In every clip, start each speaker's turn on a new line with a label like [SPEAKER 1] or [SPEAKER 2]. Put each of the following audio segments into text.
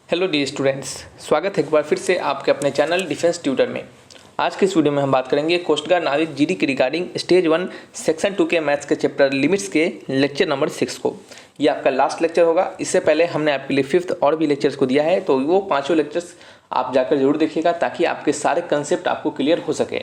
[SPEAKER 1] Hello D students, स्वागत है एक बार फिर से आपके अपने चैनल डिफेंस ट्यूटर में। आज के इस वीडियो में हम बात करेंगे कोस्ट गार्ड नाविक जीडी के रिगार्डिंग स्टेज 1 सेक्शन 2 के मैथ्स के चैप्टर लिमिट्स के लेक्चर नंबर 6 को। ये आपका लास्ट लेक्चर होगा। इससे पहले हमने आपके लिए 5th और भी लेक्चर्स को दिया है, तो वो पाँचों लेक्चर्स आप जाकर जरूर देखिएगा ताकि आपके सारे कंसेप्ट आपको क्लियर हो सके।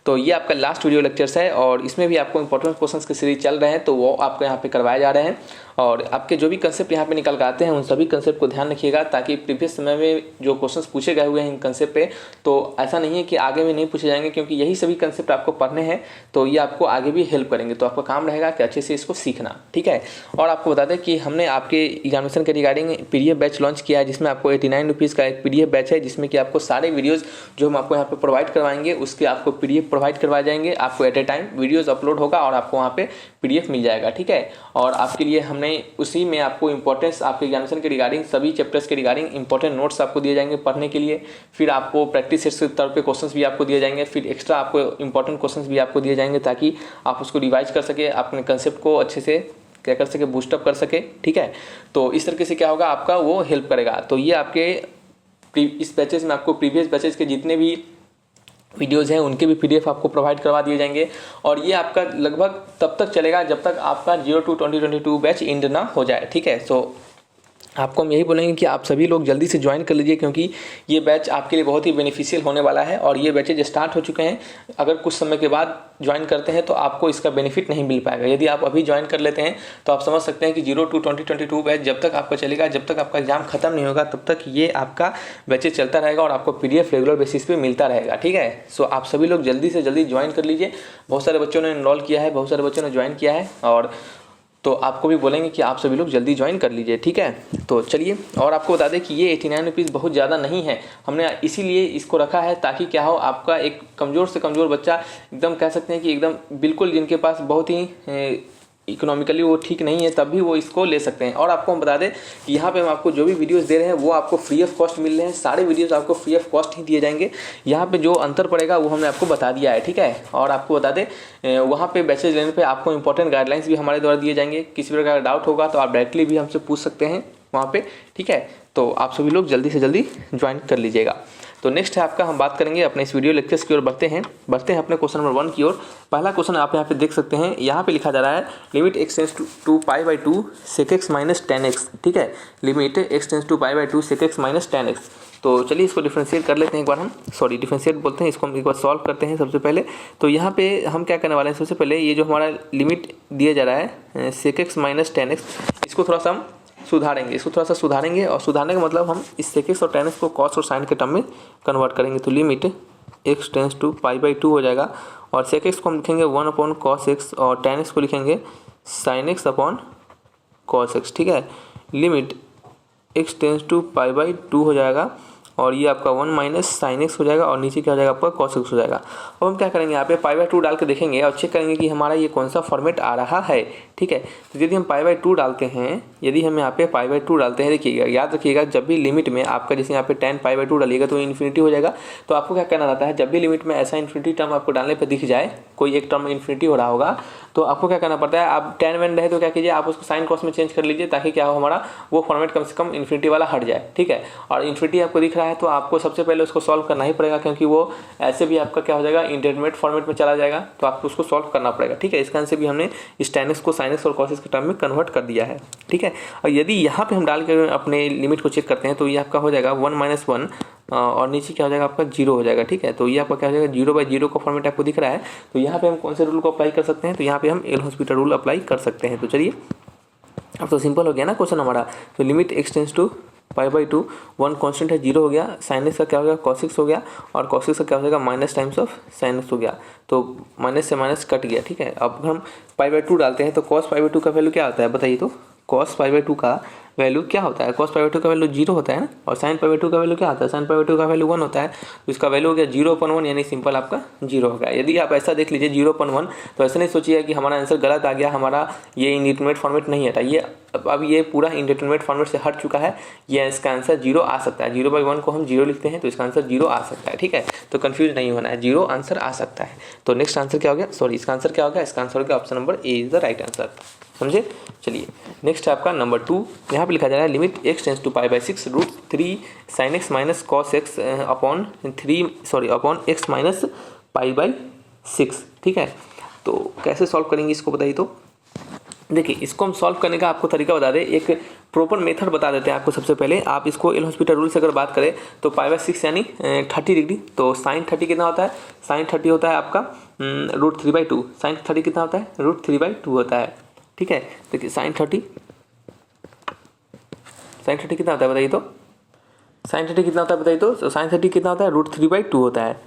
[SPEAKER 1] तो ये आपका लास्ट वीडियो लेक्चर्स है और इसमें भी आपको इंपॉर्टेंट क्वेश्चंस के सीरीज चल रहे हैं, तो वो आपको यहाँ पे करवाए जा रहे हैं। और आपके जो भी कंसेप्ट यहाँ पे निकल कर आते हैं उन सभी कंसेप्ट को ध्यान रखिएगा ताकि प्रीवियस समय में जो क्वेश्चंस पूछे गए हुए हैं इन कंसेप्ट पे, तो ऐसा नहीं है कि आगे में नहीं पूछे जाएंगे, क्योंकि यही सभी कंसेप्ट आपको पढ़ने हैं। तो ये आपको आगे भी हेल्प करेंगे, तो आपका काम रहेगा कि अच्छे से इसको सीखना, ठीक है। और आपको बता दें कि हमने आपके एग्जामिनेशन के रिगार्डिंग PDF बैच लॉन्च किया है, जिसमें आपको 89 रुपीज़ का एक PDF बैच है, जिसमें कि आपको सारे वीडियोज़ जो हम आपको यहाँ पे प्रोवाइड करवाएंगे उसके आपको PDF प्रोवाइड करवाए जाएंगे। आपको at a time videos upload होगा और आपको वहाँ पे PDF मिल जाएगा, ठीक है। और आपके लिए हमने उसी में आपको इंपॉर्टेंस आपके एग्जामिनेशन के रिगार्डिंग सभी चैप्टर्स के रिगार्डिंग इंपॉर्टेंट नोट्स आपको दिए जाएंगे पढ़ने के लिए। फिर आपको प्रैक्टिस सेट्स के तौर पे क्वेश्चंस भी आपको दिए जाएंगे। फिर एक्स्ट्रा आपको इंपॉर्टेंट क्वेश्चंस भी आपको दिए जाएंगे ताकि आप उसको रिवाइज कर सके, अपने कंसेप्ट को अच्छे से क्या कर सके, बूस्टअप कर सके, ठीक है। तो इस तरीके से क्या होगा, आपका वो हेल्प करेगा। तो ये आपके इस बैचेज में आपको प्रीवियस बैचेज के जितने भी वीडियोज़ हैं उनके भी PDF आपको प्रोवाइड करवा दिए जाएंगे। और ये आपका लगभग तब तक चलेगा जब तक आपका 02-2022 बैच एंड ना हो जाए, ठीक है। सो आपको हम यही बोलेंगे कि आप सभी लोग जल्दी से ज्वाइन कर लीजिए, क्योंकि ये बैच आपके लिए बहुत ही बेनिफिशियल होने वाला है। और ये बैचेज स्टार्ट हो चुके हैं। अगर कुछ समय के बाद ज्वाइन करते हैं तो आपको इसका बेनिफिट नहीं मिल पाएगा। यदि आप अभी ज्वाइन कर लेते हैं तो आप समझ सकते हैं कि 02-2022 बैच जब तक आपका चलेगा, जब तक आपका एग्जाम खत्म नहीं होगा, तब तक ये आपका बैचेज चलता रहेगा और आपको PDF रेगुलर बेसिस पे मिलता रहेगा, ठीक है। सो आप सभी लोग जल्दी से जल्दी ज्वाइन कर लीजिए। बहुत सारे बच्चों ने इनरोल किया है, बहुत सारे बच्चों ने ज्वाइन किया है, और तो आपको भी बोलेंगे कि आप सभी लोग जल्दी ज्वाइन कर लीजिए, ठीक है। तो चलिए, और आपको बता दें कि ये 89 रुपीज़ बहुत ज़्यादा नहीं है। हमने इसीलिए इसको रखा है ताकि क्या हो, आपका एक कमज़ोर से कमज़ोर बच्चा, एकदम कह सकते हैं कि एकदम बिल्कुल जिनके पास बहुत ही इकोनॉमिकली वो ठीक नहीं है, तब भी वो इसको ले सकते हैं। और आपको हम बता दें कि यहाँ पे हम आपको जो भी वीडियोस दे रहे हैं वो आपको फ्री ऑफ कॉस्ट मिल रहे हैं। सारे वीडियोस आपको फ्री ऑफ कॉस्ट ही दिए जाएंगे। यहाँ पे जो अंतर पड़ेगा वो हमने आपको बता दिया है, ठीक है। और आपको बता दें वहाँ पे बैचेज लेने पे आपको इंपॉर्टेंट गाइडलाइंस भी हमारे द्वारा दिए जाएंगे। किसी प्रकार का डाउट होगा तो आप डायरेक्टली भी हमसे पूछ सकते हैं वहाँ पे, ठीक है। तो आप सभी लोग जल्दी से जल्दी ज्वाइन कर लीजिएगा। तो नेक्स्ट है आपका, हम बात करेंगे अपने इस वीडियो लेक्चर्स की ओर बढ़ते हैं अपने क्वेश्चन नंबर 1 की ओर। पहला क्वेश्चन आप यहाँ पे देख सकते हैं, यहाँ पे लिखा जा रहा है limit x tends to π/2 sec x - tan x, ठीक है। Limit x tends to π/2 sec x - tan x। तो चलिए इसको डिफरेंशिएट कर लेते हैं एक बार हम, डिफरेंशिएट बोलते हैं इसको, हम एक बार सॉल्व करते हैं सबसे पहले। तो यहाँ पे हम क्या करने वाले हैं, सबसे पहले ये जो हमारा लिमिट दिया जा रहा है sec x - tan x, इसको थोड़ा सा हम सुधारेंगे। और सुधारने का मतलब हम इस sec x और tan x को cos और sin के टर्म में कन्वर्ट करेंगे। तो लिमिट x टेंस टू π/2 हो जाएगा, और sec x को हम लिखेंगे 1/cos x और tan x को लिखेंगे sin x/cos x, ठीक है। लिमिट x टेंस टू π/2 हो जाएगा, और ये आपका 1 - sin x हो जाएगा, और नीचे क्या हो जाएगा आपका cos x हो जाएगा। अब हम क्या करेंगे, यहाँ पे π/2 डाल के देखेंगे और चेक करेंगे कि हमारा ये कौन सा फॉर्मेट आ रहा है, ठीक है। तो यदि हम π/2 डालते हैं, देखिएगा, याद रखिएगा, जब भी लिमिट में आपका जैसे यहाँ पे tan π/2 डालिएगा तो इन्फिनिटी हो जाएगा। तो आपको क्या करना रहता है, जब भी लिमिट में ऐसा इन्फिनिटी टर्म आपको डालने पर दिख जाए, कोई एक टर्म इन्फिनिटी हो रहा होगा, तो आपको क्या करना पड़ता है, आप tan वैन रहे तो क्या कीजिए, आप उसको साइन कॉस में चेंज कर लीजिए, ताकि क्या हो, हमारा वो फॉर्मेट कम से कम इन्फिनिटी वाला हट जाए, ठीक है। और इन्फिनिटी आपको दिख रहा है तो आपको सबसे पहले उसको सॉल्व करना ही पड़ेगा, क्योंकि वो ऐसे भी आपका क्या हो जाएगा, इंटरमीडिएट फॉर्मेट में चला जाएगा, तो आपको उसको सॉल्व करना पड़ेगा, ठीक है। इसका आंसर भी हमने इस tan x को sin x और cos x के टर्म में कन्वर्ट कर दिया है, ठीक है। और यदि यहाँ पे हम डाल के अपने लिमिट को चेक करते हैं तो ये आपका हो जाएगा 1 - 1, और नीचे क्या हो जाएगा आपका 0 हो जाएगा, ठीक है। तो ये आपका क्या हो जाएगा, 0/0 का फॉर्मेट आपको दिख रहा है। तो यहाँ पे हम कौन से रूल को अप्लाई कर सकते हैं, तो यहाँ पे हम एल हॉस्पिटल रूल अप्लाई कर सकते हैं। तो चलिए, अब तो सिंपल हो गया ना क्वेश्चन हमारा। तो limit x tends to π/2, 1 constant है 0 हो गया, sin x का क्या हो गया cos x हो गया, और cos x का क्या हो जाएगा minus times of sin x हो गया। तो माइनस से माइनस कट गया, ठीक है। अब हम π/2 डालते हैं तो cos π/2 का वैल्यू क्या होता है बताइए। तो cos π/2 का वैल्यू क्या होता है, cos π/2 का वैल्यू 0 होता है ना, और sin π/2 का वैल्यू क्या होता है, sin π/2 का वैल्यू 1 होता है। तो इसका वैल्यू हो गया 0/1, यानी सिंपल आपका 0 हो गया। यदि आप ऐसा देख लीजिए 0/1, तो ऐसा नहीं सोचिए कि हमारा आंसर गलत आ गया, हमारा ये इंडिटरमिनेट फॉर्मेट नहीं आता, ये अब ये पूरा इंडिटरमिनेट फॉर्मेट से हट चुका है, ये इसका आंसर 0 आ सकता है। 0/1 को हम 0 लिखते हैं तो इसका आंसर 0 आ सकता है, ठीक है। तो कंफ्यूज नहीं होना है, 0 आंसर आ सकता है। तो नेक्स्ट आंसर क्या हो गया, सॉरी इसका आंसर क्या हो गया, इसका आंसर हो गया option number A is the right answer, समझे। चलिए नेक्स्ट है आपका नंबर 2, यहाँ पे लिखा जा रहा है limit x tends to π/6 √3 sin x minus cos x upon x minus π/6, ठीक है। तो कैसे सॉल्व करेंगे इसको बताइए। तो देखिए इसको हम सॉल्व करने का आपको तरीका बता दें, एक प्रॉपर मेथड बता देते हैं आपको। सबसे पहले आप इसको एल हॉस्पिटल रूल से अगर बात करें तो π/6 यानी 30 डिग्री, तो sin 30 कितना होता है, sin 30 होता है आपका √3/2, sin 30 कितना होता है, √3/2 होता है, ठीक है। देखिए sin 30 कितना होता है बताइए। तो sin 30 कितना होता है बताइए। तो sin 30 कितना होता है, √3/2 होता है।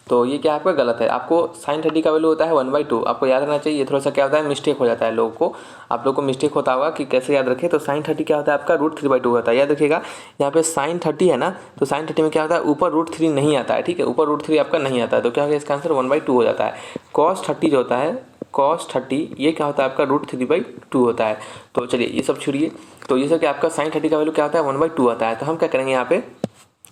[SPEAKER 1] तो ये क्या आपका गलत है, आपको sin 30 का वैल्यू होता है 1/2, आपको याद रखना चाहिए। ये थोड़ा सा क्या होता है, मिस्टेक हो जाता है लोगों को, आप लोगों को मिस्टेक होता होगा कि कैसे याद रखें। तो sin 30 क्या होता है आपका √3/2 होता है, याद रखिएगा। यहाँ पे sin 30 है ना, तो sin 30 में क्या होता है, ऊपर √3 नहीं आता है, ठीक है, ऊपर √3 आपका नहीं आता है, तो क्या होगा इसका आंसर 1/2 हो जाता है। cos 30 जो होता है, cos 30 ये क्या होता है आपका √3/2 होता है। तो चलिए ये सब छोड़िए, तो ये सब क्या आपका sin 30 का वैल्यू क्या होता है 1/2 आता है। तो हम क्या करेंगे यहाँ पे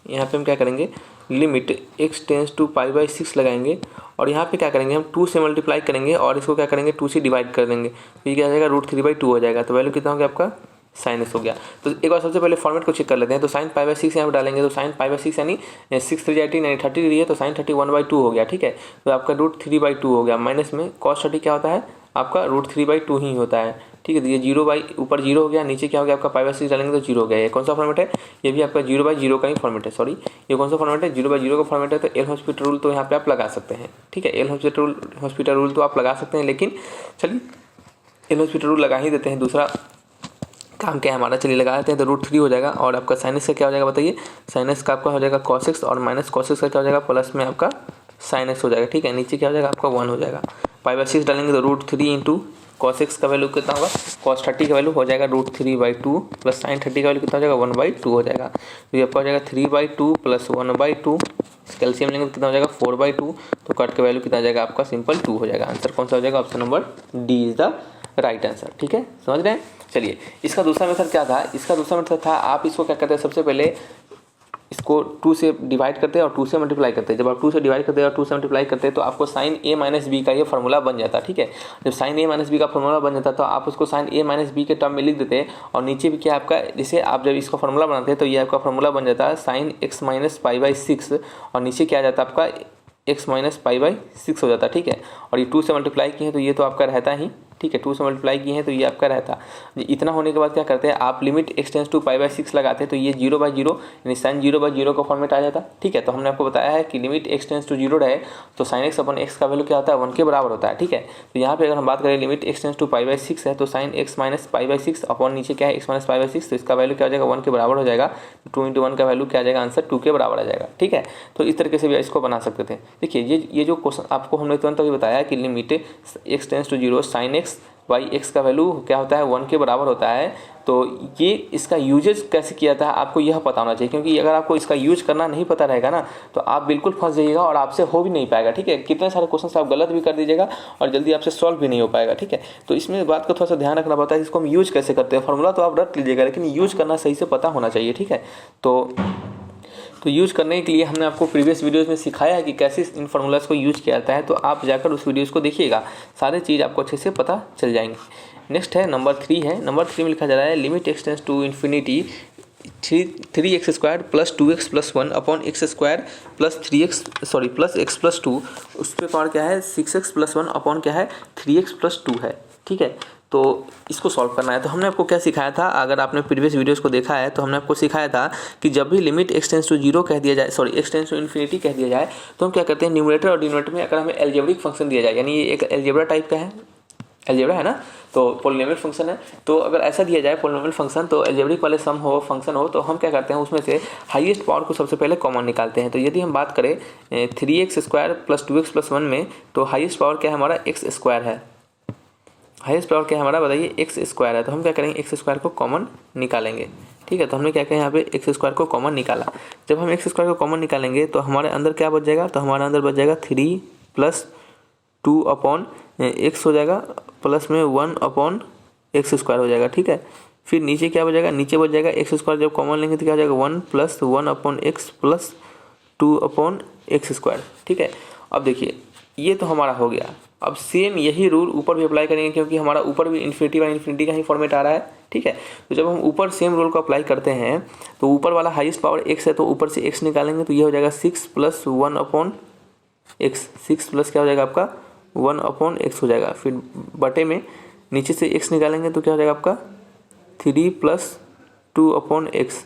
[SPEAKER 1] हम क्या करेंगे, लिमिट x टेंस टू π/6 लगाएंगे और यहाँ पे क्या करेंगे हम 2 से मल्टीप्लाई करेंगे और इसको क्या करेंगे 2 से डिवाइड कर देंगे, तो ये क्या हो जाएगा √3/2 हो जाएगा। तो वैल्यू कितना हो गया आपका sin x हो गया। तो एक बार सबसे पहले फॉर्मेट को चेक कर लेते हैं। तो sin π/6 यहाँ पर डालेंगे, तो sin π/6 यानी 6 3 18 यानी 30 डिग्री है, तो sin 30 1/2 हो गया, ठीक है। तो आपका √3/2 हो गया, माइनस में cos 30 क्या होता है आपका √3/2 ही होता है, ठीक है। तो ये 0 ऊपर 0 हो गया, नीचे क्या हो गया आपका π/6 डालेंगे तो 0 हो गया। ये कौन सा फॉर्मेट है, ये भी आपका 0/0 का ही फॉर्मेट है, सॉरी ये कौन सा फॉर्मेट है, 0/0 का फॉर्मेट है। तो एल हॉस्पिटल रूल तो यहाँ पे आप लगा सकते हैं, ठीक है, एल हॉस्पिटल रूल तो आप लगा सकते हैं, लेकिन चलिए एल हॉस्पिटल रूल लगा ही देते हैं। दूसरा काम क्या है हमारा, चलिए लगा देते हैं। तो √3 हो जाएगा और आपका sin x का क्या हो जाएगा बताइए, sin x का आपका हो जाएगा cos x और माइनस cos x का क्या हो जाएगा प्लस में आपका sin x हो जाएगा, ठीक है। नीचे क्या हो जाएगा आपका 1 हो जाएगा, π/6 डालेंगे तो √3 इंटू cos x का वैल्यू कितना होगा, cos 30 का वैल्यू हो जाएगा √3/2 प्लस sin 30 का वैल्यू कितना हो जाएगा 1/2 हो जाएगा। तो ये आपका हो जाएगा 3/2 प्लस 1/2, कैल्शियम लेंगे तो कितना हो जाएगा 4/2, तो कट का वैल्यू कितना हो जाएगा आपका सिंपल 2 हो जाएगा। आंसर कौन सा हो जाएगा, option number D is the right answer, ठीक है, समझ रहे हैं। चलिए इसका दूसरा मेथड क्या था, इसका दूसरा मेथड था आप इसको क्या करते हैं, सबसे पहले इसको 2 से डिवाइड करते हैं और 2 से मल्टीप्लाई करते हैं। जब आप 2 से डिवाइड करते हैं और 2 से मल्टीप्लाई करते हैं तो आपको sin a माइनस बी का ये फार्मूला बन जाता है, ठीक है। जब sin a माइनस बी का फार्मूला बन जाता है तो आप उसको sin a माइनस बी के टर्म में लिख देते हैं और नीचे भी क्या आपका, जैसे आप जब इसका फार्मूला बनाते हैं तो ये आपका फार्मूला बन जाता है sin x माइनस π/6 और नीचे क्या आ जाता है आपका x माइनस π/6 हो जाता है, ठीक है। और ये 2 से मल्टीप्लाई किए हैं तो ये तो आपका रहता ही, ठीक है, 2 से मल्टीप्लाई किए हैं तो ये आपका रहता। इतना होने के बाद क्या करते हैं आप लिमिट x टेंस टू π/6 लगाते हैं तो ये 0/0 यानी sin 0/0 का फॉर्मेट आ जाता, ठीक है। तो हमने आपको बताया है कि लिमिट x टेंस टू 0 रहे तो sin x अपन x का वैल्यू क्या होता है 1 के बराबर होता है, ठीक है। तो यहाँ पे अगर हम बात करें लिमिट x टेंस टू π/6 है तो sin x माइनस π/6 अपॉन नीचे क्या है x माइनस π/6, तो इसका वैल्यू क्या हो जाएगा 1 के बराबर हो जाएगा। 2 × 1 का वैल्यू क्या आ जाएगा, आंसर 2 के बराबर आ जाएगा, ठीक है। तो इस तरीके से भी इसको बना सकते थे। देखिए ये जो क्वेश्चन आपको हमने तुरंत अभी बताया कि limit x tends to 0 sin x by x का वैल्यू क्या होता है 1 के बराबर होता है। तो ये इसका यूजेज कैसे किया था आपको यह पता होना चाहिए, क्योंकि अगर आपको इसका यूज करना नहीं पता रहेगा ना तो आप बिल्कुल फंस जाइएगा और आपसे हो भी नहीं पाएगा, ठीक है। कितने सारे क्वेश्चन आप गलत भी कर दीजिएगा और जल्दी आपसे सॉल्व भी नहीं हो पाएगा, ठीक है। तो इसमें बात को थोड़ा सा ध्यान रखना पड़ता है, इसको हम यूज कैसे करते हैं। फॉर्मूला तो आप रट लीजिएगा लेकिन यूज करना सही से पता होना चाहिए, ठीक है। तो यूज़ करने के लिए हमने आपको प्रीवियस वीडियोस में सिखाया है कि कैसे इन फार्मूलाज को यूज किया जाता है, तो आप जाकर उस वीडियोस को देखिएगा, सारे चीज़ आपको अच्छे से पता चल जाएंगे। नेक्स्ट है नंबर 3 है, नंबर 3 में लिखा जा रहा है limit x tends to infinity 3x² plus 2x plus 1 upon x² plus 3x sorry plus x plus 2, उस पर पावर क्या है 6x प्लस 1 अपॉन क्या है 3x प्लस 2 है, ठीक है। तो इसको सॉल्व करना है। तो हमने आपको क्या सिखाया था, अगर आपने प्रीवियस वीडियोस को देखा है तो हमने आपको सिखाया था कि जब भी लिमिट x टेंस टू 0 कह दिया जाए, sorry x tends to infinity कह दिया जाए तो हम क्या करते हैं न्यूमरेटर और डिनोमिनेटर में अगर हमें एल्जेब्रिक फंक्शन दिया जाए, यानी ये एक एल्जेब्रा टाइप का है, एल्जेब्रा है ना, तो पॉलिनोमियल फंक्शन है, तो अगर ऐसा दिया जाए पॉलिनोमियल फंक्शन तो एल्जेब्रिक वाले सम हो फंक्शन हो तो हम क्या करते हैं उसमें से हाईएस्ट पावर को सबसे पहले कॉमन निकालते हैं। तो यदि हम बात करें 3x² प्लस 2x प्लस 1 में तो हाईएस्ट पावर क्या है हमारा x² है, हाईएस्ट पावर क्या है हमारा बताइए x² है। तो हम क्या करेंगे x² को कॉमन निकालेंगे, ठीक है। तो हमने क्या किया यहाँ पे x² को कॉमन निकाला। जब हम x² को कॉमन निकालेंगे तो हमारे अंदर क्या बच जाएगा, तो हमारे अंदर बच जाएगा 3 प्लस 2 अपॉन x हो जाएगा प्लस में 1 अपॉन x² हो जाएगा, ठीक है। फिर नीचे क्या बच जाएगा, नीचे बच जाएगा एक्स स्क्वायर, जब कॉमन लेंगे तो क्या हो जाएगा 1 + 1/x + 2/x²। ठीक है, अब देखिए ये तो हमारा हो गया। अब सेम यही रूल ऊपर भी अप्लाई करेंगे, क्योंकि हमारा ऊपर भी इन्फिनिटी बाई इन्फिनिटी का ही फॉर्मेट आ रहा है। ठीक है, तो जब हम ऊपर सेम रूल को अप्लाई करते हैं तो ऊपर वाला हाईएस्ट पावर x है, तो ऊपर से x निकालेंगे तो ये हो जाएगा 6 + 1/x। 6 प्लस क्या हो जाएगा आपका 1/x हो जाएगा। फिर बटे में नीचे से x निकालेंगे तो क्या हो जाएगा आपका 3 + 2/x,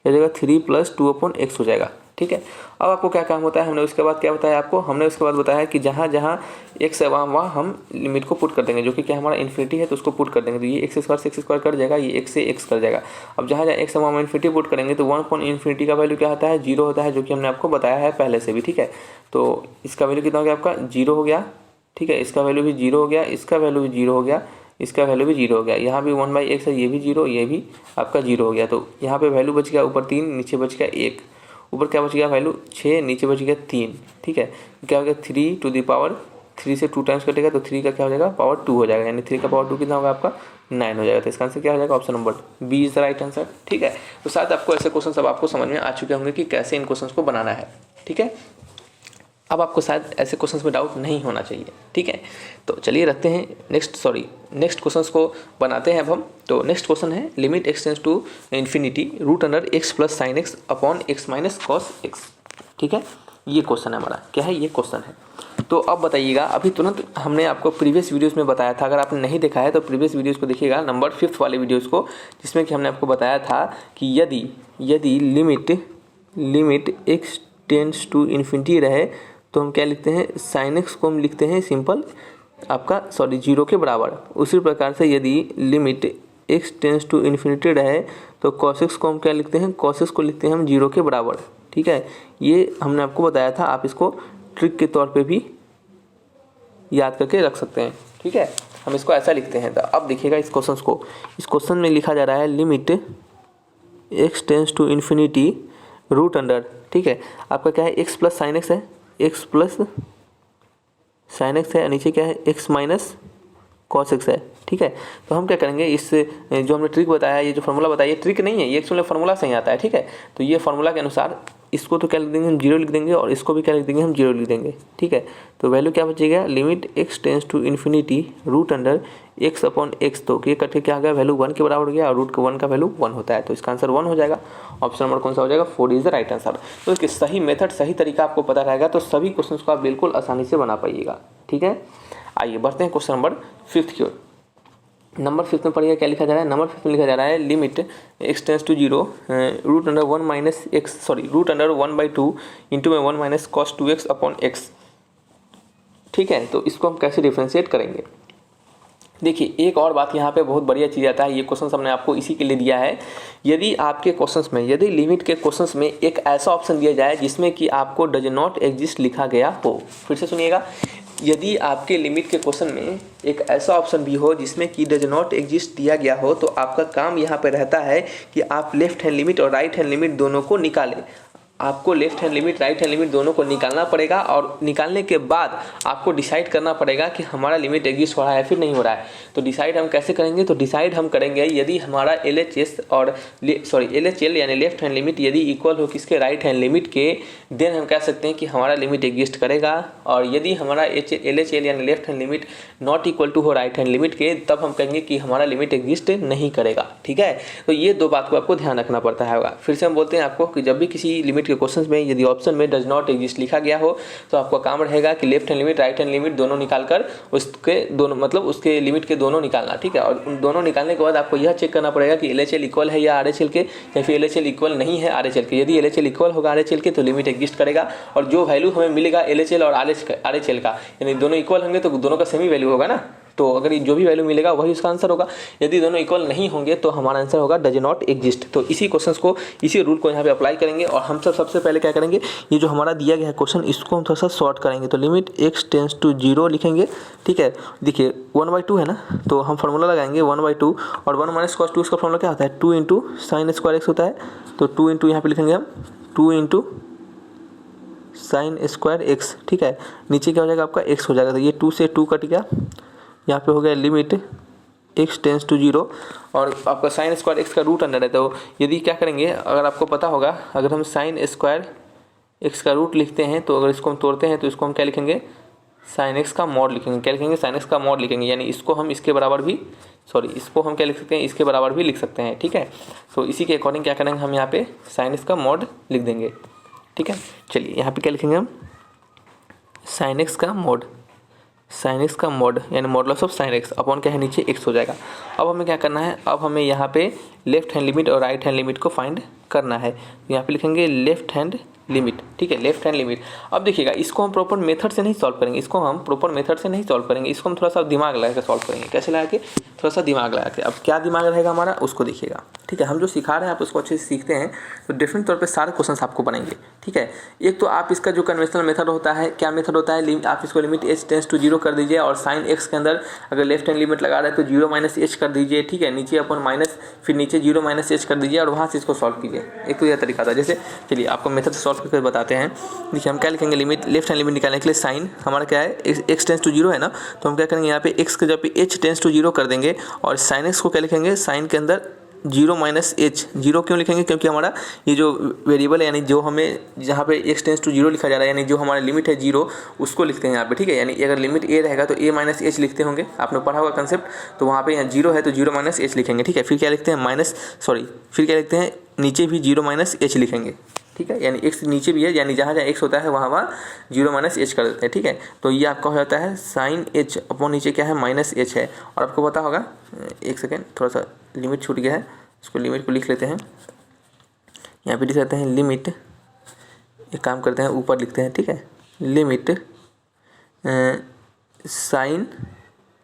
[SPEAKER 1] क्या हो जाएगा 3 + 2/x हो जाएगा। ठीक है, अब आपको क्या काम होता है, हमने उसके बाद क्या बताया आपको, हमने उसके बाद बताया कि जहाँ जहाँ x है वहाँ हम लिमिट को पुट कर देंगे, जो कि क्या हमारा इन्फिनिटी है तो उसको पुट कर देंगे, तो ये x² से x² कट जाएगा, ये x से x कर जाएगा। अब जहाँ जहाँ x है वहाँ हम इन्फिनिटी पुट करेंगे तो 1/∞ का वैल्यू क्या होता है 0 होता है, जो कि हमने आपको बताया है पहले से भी। ठीक है, तो इसका वैल्यू कितना हो गया आपका 0 हो गया। ठीक है, इसका वैल्यू भी 0 हो गया, इसका वैल्यू भी 0 हो गया, इसका वैल्यू भी 0 हो गया। यहाँ भी 1/x है, ये भी 0, ये भी आपका 0 हो गया। तो यहाँ पे वैल्यू बच गया ऊपर 3, नीचे बच गया 1, ऊपर क्या बच गया वैल्यू 6, नीचे बच गया 3। ठीक है, क्या हो गया 3 टू द पावर 3 से 2 टाइम्स कटेगा तो 3 का क्या हो जाएगा पावर 2 हो जाएगा, यानी 3 का पावर 2 कितना होगा आपका 9 हो जाएगा। तो इसका आंसर क्या हो जाएगा option number B is the right answer. ठीक है, तो शायद आपको ऐसे क्वेश्चन सब आपको समझ में आ चुके होंगे कि कैसे इन क्वेश्चन को बनाना है। ठीक है, अब आपको शायद ऐसे क्वेश्चंस में डाउट नहीं होना चाहिए। ठीक है, तो चलिए रखते हैं नेक्स्ट क्वेश्चंस को बनाते हैं अब हम। तो नेक्स्ट क्वेश्चन है limit x tends to infinity √x + sin x upon x - cos x। ठीक है, ये क्वेश्चन है हमारा, क्या है ये क्वेश्चन है। तो अब बताइएगा, अभी तुरंत हमने आपको प्रीवियस वीडियोस में बताया था, अगर आपने नहीं देखा है तो प्रीवियस वीडियोस को देखिएगा, नंबर 5 वाले वीडियोस को, जिसमें कि हमने आपको बताया था कि यदि limit x tends to infinity रहे तो हम क्या लिखते हैं sin x को हम लिखते हैं सिंपल आपका 0 के बराबर। उसी प्रकार से यदि limit x tends to infinity रहे तो cos x को हम क्या लिखते हैं, cos x को लिखते हैं हम 0 के बराबर। ठीक है, ये हमने आपको बताया था, आप इसको ट्रिक के तौर पे भी याद करके रख सकते हैं। ठीक है, हम इसको ऐसा लिखते हैं। तो अब देखिएगा इस क्वेश्चन में लिखा जा रहा है limit x tends to infinity √। ठीक है, आपका क्या है x + sin x है, x + sin x है, नीचे क्या है x - cos x है। ठीक है, तो हम क्या करेंगे, इस जो हमने ट्रिक बताया, ये जो फार्मूला बताया, ये ट्रिक नहीं है, ये एक्चुअली फार्मूला से ही आता है। ठीक है, तो ये फार्मूला के अनुसार इसको तो क्या लिख देंगे हम 0 लिख देंगे, और इसको भी क्या लिख देंगे हम 0 लिख देंगे। ठीक है, तो वैल्यू क्या बचेगा limit x tends to infinity √x/x। तो ये कट के क्या आ गया वैल्यू 1 के बराबर हो गया, और √1 का वैल्यू 1 होता है, तो इसका आंसर 1 हो जाएगा। ऑप्शन नंबर कौन सा हो जाएगा 4 इज द राइट आंसर। तो इसके सही मेथड सही तरीका आपको पता रहेगा तो सभी क्वेश्चन को आप बिल्कुल आसानी से बना पाइएगा। ठीक है, आइए बढ़ते हैं क्वेश्चन नंबर 5 की ओर। नंबर 5 में पढ़िएगा क्या लिखा जा रहा है। नंबर 5 में लिखा जा रहा है limit x tends to 0 √1/2 into में 1 - cos 2x अपॉन x। ठीक है, तो इसको हम कैसे डिफ्रेंशिएट करेंगे। देखिए एक और बात यहाँ पे बहुत बढ़िया चीज़ आता है, ये क्वेश्चन हमने आपको इसी के लिए दिया है। यदि आपके क्वेश्चंस में, यदि लिमिट के क्वेश्चंस में एक ऐसा ऑप्शन दिया जाए जिसमें कि आपको डज नॉट एग्जिस्ट लिखा गया हो, फिर से सुनिएगा, यदि आपके लिमिट के क्वेश्चन में एक ऐसा ऑप्शन भी हो जिसमें कि डज नॉट एग्जिस्ट दिया गया हो, तो आपका काम यहाँ पे रहता है कि आप लेफ्ट हैंड लिमिट और राइट हैंड लिमिट दोनों को निकालें। आपको left hand limit right hand limit दोनों को निकालना पड़ेगा, और निकालने के बाद आपको डिसाइड करना पड़ेगा कि हमारा लिमिट एग्जिस्ट हो रहा है फिर नहीं हो रहा है। तो डिसाइड हम कैसे करेंगे, तो डिसाइड हम करेंगे यदि हमारा LHL यानी लेफ्ट हैंड लिमिट यदि इक्वल हो किसके राइट हैंड लिमिट के, देन हम कह सकते हैं कि हमारा लिमिट एग्जिस्ट करेगा। और यदि हमारा LHL यानी left hand limit not equal to हो राइट हैंड लिमिट के, तब हम कहेंगे कि हमारा लिमिट एग्जिस्ट नहीं करेगा। ठीक है, तो ये दो बात को आपको ध्यान रखना पड़ता है। फिर से हम बोलते हैं आपको कि जब भी किसी लिमिट के क्वेश्चंस में यदि ऑप्शन में डज नॉट एग्जिस्ट लिखा गया हो तो आपका काम रहेगा कि left hand limit right hand limit दोनों निकालकर उसके दोनों मतलब उसके लिमिट के दोनों निकालना। ठीक है, और उन दोनों निकालने के बाद आपको यह चेक करना पड़ेगा कि LHL इक्वल है या RHL के, या फिर LHL इक्वल नहीं है RHL के। यदि LHL इक्वल होगा RHL के तो लिमिट एग्जिस्ट करेगा, और जो वैल्यू हमें मिलेगा LHL और RHL का, यानी दोनों इक्वल होंगे तो दोनों का सेम ही वैल्यू होगा ना, तो अगर जो भी वैल्यू मिलेगा वही उसका आंसर होगा। यदि दोनों इक्वल नहीं होंगे तो हमारा आंसर होगा डज नॉट एग्जिस्ट। तो इसी क्वेश्चंस को, इसी रूल को यहाँ पे अप्लाई करेंगे, और हम सबसे पहले क्या करेंगे, ये जो हमारा दिया गया है क्वेश्चन, इसको हम थोड़ा सा शॉर्ट करेंगे। तो लिमिट x टेंड्स टू 0 लिखेंगे। ठीक है, देखिए 1/2 है ना, तो हम फार्मूला लगाएंगे 1/2, और 1 - cos 2 इसका फार्मूला क्या होता है 2 × sin² x होता है। तो 2 × यहाँ पे लिखेंगे हम 2 × sin² x। ठीक है, नीचे क्या हो जाएगा आपका x हो जाएगा, तो ये 2 से 2 कट गया, यहाँ पे हो गया लिमिट x टेंस टू 0 और आपका साइन स्क्वायर x का रूट अंडर है। तो यदि क्या करेंगे, अगर आपको पता होगा, अगर हम साइन स्क्वायर x का रूट लिखते हैं तो अगर इसको हम तोड़ते हैं तो इसको हम क्या लिखेंगे, साइन x का मॉड लिखेंगे। क्या लिखेंगे, साइन x का मॉड लिखेंगे, यानी इसको हम इसके बराबर भी इसको हम क्या लिख सकते हैं, इसके बराबर भी लिख सकते हैं। ठीक है, तो इसी के अकॉर्डिंग क्या करेंगे, हम यहाँ पे साइन x का मॉड लिख देंगे। ठीक है, चलिए यहाँ पे क्या लिखेंगे हम, साइन x का मॉड, साइन x का मॉड यानी modulus of sine x upon क्या है, नीचे x हो जाएगा। अब हमें क्या करना है, अब हमें यहाँ पे लेफ्ट हैंड लिमिट और राइट हैंड लिमिट को फाइंड करना है। यहाँ पे लिखेंगे लेफ्ट हैंड लिमिट। ठीक है, लेफ्ट हैंड लिमिट। अब देखिएगा, इसको हम प्रॉपर मेथड से नहीं सॉल्व करेंगे, इसको हम प्रॉपर मेथड से नहीं सॉल्व करेंगे, इसको हम थोड़ा सा दिमाग लगा के सॉल्व करेंगे। कैसे लगा के, थोड़ा सा दिमाग लगा के। अब क्या दिमाग रहेगा हमारा, उसको देखिएगा। ठीक है, हम जो सिखा रहे हैं आप उसको अच्छे से सीखते हैं तो डिफरेंट तौर पे सारे क्वेश्चंस आपको बनेंगे। ठीक है, एक तो आप इसका जो कन्वेंशनल मेथड होता है, क्या मेथड होता है, आप इसको लिमिट h टेंस टू 0 कर दीजिए और साइन x के अंदर अगर लेफ्ट हैंड लिमिट लगा रहे हैं तो 0 माइनस h कर दीजिए। ठीक है, नीचे अपन माइनस, फिर नीचे 0 माइनस h कर दीजिए और वहाँ से इसको सॉल्व कीजिए। एक तो यह तरीका था। जैसे चलिए आपको मेथड से सॉल्व करके बताते हैं। देखिए हम क्या लिखेंगे, लिमिट लेफ्ट हैंड लिमिट निकालने के लिए साइन हमारा क्या है, x टेंस टू 0 है ना, तो हम क्या करेंगे, यहाँ पे x के जब h टेंस टू 0 कर देंगे और साइन x को क्या लिखेंगे, साइन के अंदर 0 माइनस h। 0 क्यों लिखेंगे, क्योंकि हमारा ये जो वेरिएबल है, यानी जो हमें जहाँ पे x टेंस टू 0 लिखा जा रहा है, यानी जो हमारा लिमिट है 0, उसको लिखते हैं यहाँ पे। ठीक है, यानी अगर लिमिट a रहेगा तो a माइनस h लिखते होंगे, आपने पढ़ा होगा कंसेप्ट। तो वहाँ पे यहाँ 0 है तो 0 माइनस h लिखेंगे। ठीक है, फिर क्या लिखते हैं, फिर क्या लिखते हैं, नीचे भी 0 माइनस h लिखेंगे। ठीक है, यानी x नीचे भी है, यानी जहाँ जहाँ x होता है वहाँ 0 माइनस h कर देते हैं। ठीक है, तो ये आपका हो जाता है साइन h अपॉन नीचे क्या है, माइनस h है। और आपको पता होगा, एक सेकेंड, थोड़ा सा लिमिट छूट गया है, इसको लिमिट को लिख लेते हैं। यहाँ पे लिख लेते हैं लिमिट, एक काम करते हैं ऊपर लिखते हैं। ठीक है, लिमिट साइन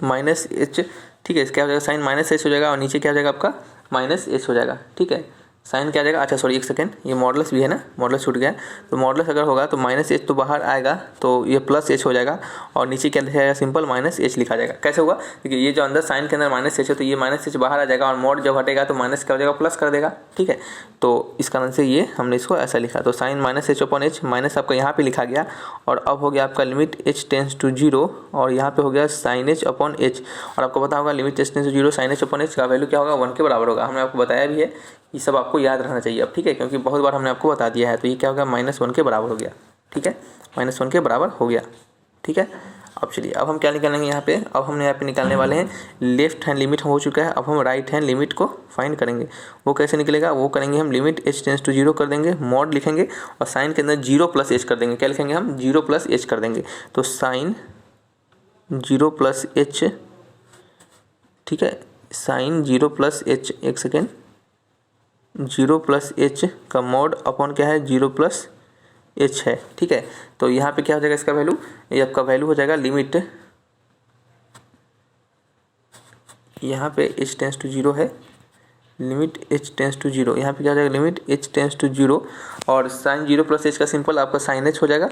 [SPEAKER 1] माइनस h। ठीक है, क्या हो जाएगा, साइन माइनस h हो जाएगा और नीचे क्या हो जाएगा आपका, माइनस h हो जाएगा। ठीक है, साइन क्या आ जाएगा, अच्छा सॉरी एक सेकेंड, ये मॉडुलस भी है ना, मॉडुलस छूट गया। तो मॉडुलस अगर होगा तो माइनस h तो बाहर आएगा तो ये प्लस h हो जाएगा और नीचे क्या लिखा जाएगा, सिंपल माइनस h लिखा जाएगा। कैसे होगा, देखिए ये जो अंदर साइन के अंदर माइनस h है तो ये माइनस h बाहर आ जाएगा और मॉड जब हटेगा तो माइनस क्या हो जाएगा, प्लस कर देगा। ठीक है, तो इस कारण से ये हमने इसको ऐसा लिखा। तो sine minus h upon h, minus आपका यहाँ पे लिखा गया और अब हो गया आपका लिमिट h टेंस टू 0 और यहाँ पे हो गया साइन h अपॉन h। और आपको पता होगा limit h tends to 0 sine h upon h का वैल्यू क्या होगा, 1 के बराबर होगा। हमने आपको बताया भी है, ये सब आपको याद रहना चाहिए अब। ठीक है, क्योंकि बहुत बार हमने आपको बता दिया है। तो ये क्या होगा, -1 के बराबर हो गया। ठीक है, -1 के बराबर हो गया। ठीक है, अब चलिए अब हम क्या निकालेंगे यहाँ पे, अब हमने यहाँ पे निकालने वाले हैं लेफ्ट हैंड लिमिट हो चुका है, अब हम राइट हैंड लिमिट को फाइंड करेंगे। वो कैसे निकलेगा, वो करेंगे हम लिमिट h टेंस टू 0 कर देंगे, मॉड लिखेंगे और साइन के अंदर 0 प्लस h कर देंगे। क्या लिखेंगे हम, 0 प्लस h कर देंगे। तो साइन 0 प्लस h, ठीक है, साइन 0 प्लस h, एक सेकेंड, 0 प्लस h का मॉड अपॉन क्या है, 0 प्लस h है। ठीक है, तो यहाँ पे क्या हो जाएगा इसका वैल्यू, ये आपका वैल्यू हो जाएगा लिमिट, यहाँ पे h टेंस टू 0 है, लिमिट h टेंस टू 0, यहाँ पे क्या हो जाएगा, लिमिट h टेंस टू 0 और साइन 0 प्लस h का सिंपल आपका साइन h हो जाएगा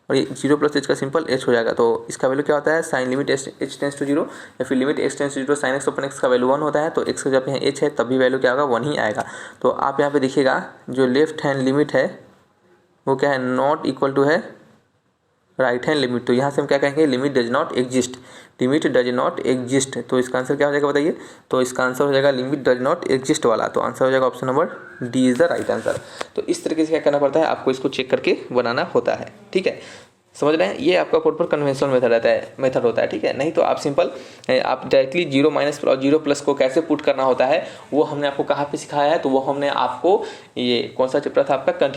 [SPEAKER 1] और ये 0 प्लस h का सिंपल h हो जाएगा। तो इसका वैल्यू क्या होता है, sine limit h tends to 0 या फिर limit x tends to 0 sine x upon x का वैल्यू 1 होता है। तो x का जब यहाँ h है तब भी वैल्यू क्या होगा, 1 ही आएगा। तो आप यहाँ पे देखिएगा जो लेफ्ट हैंड लिमिट है वो क्या है, नॉट इक्वल टू है राइट हैंड लिमिट। तो यहाँ से हम क्या कहेंगे, limit does not exist, limit does not exist. तो इसका आंसर क्या हो जाएगा बताइए, तो इसका आंसर हो जाएगा लिमिट डज नॉट एग्जिस्ट वाला। तो आंसर हो जाएगा option number D is the right answer. तो इस तरीके से क्या करना पड़ता है, आपको इसको चेक करके बनाना होता है। ठीक है, समझ रहे हैं, ये आपका प्रॉपर कन्वेंशनल मेथड होता है। ठीक है, नहीं तो आप सिंपल आप डायरेक्टली 0 माइनस और 0 प्लस को कैसे पुट करना होता है वो हमने आपको कहाँ पे सिखाया है। तो वो हमने आपको, ये कौन सा चैप्टर था आपका,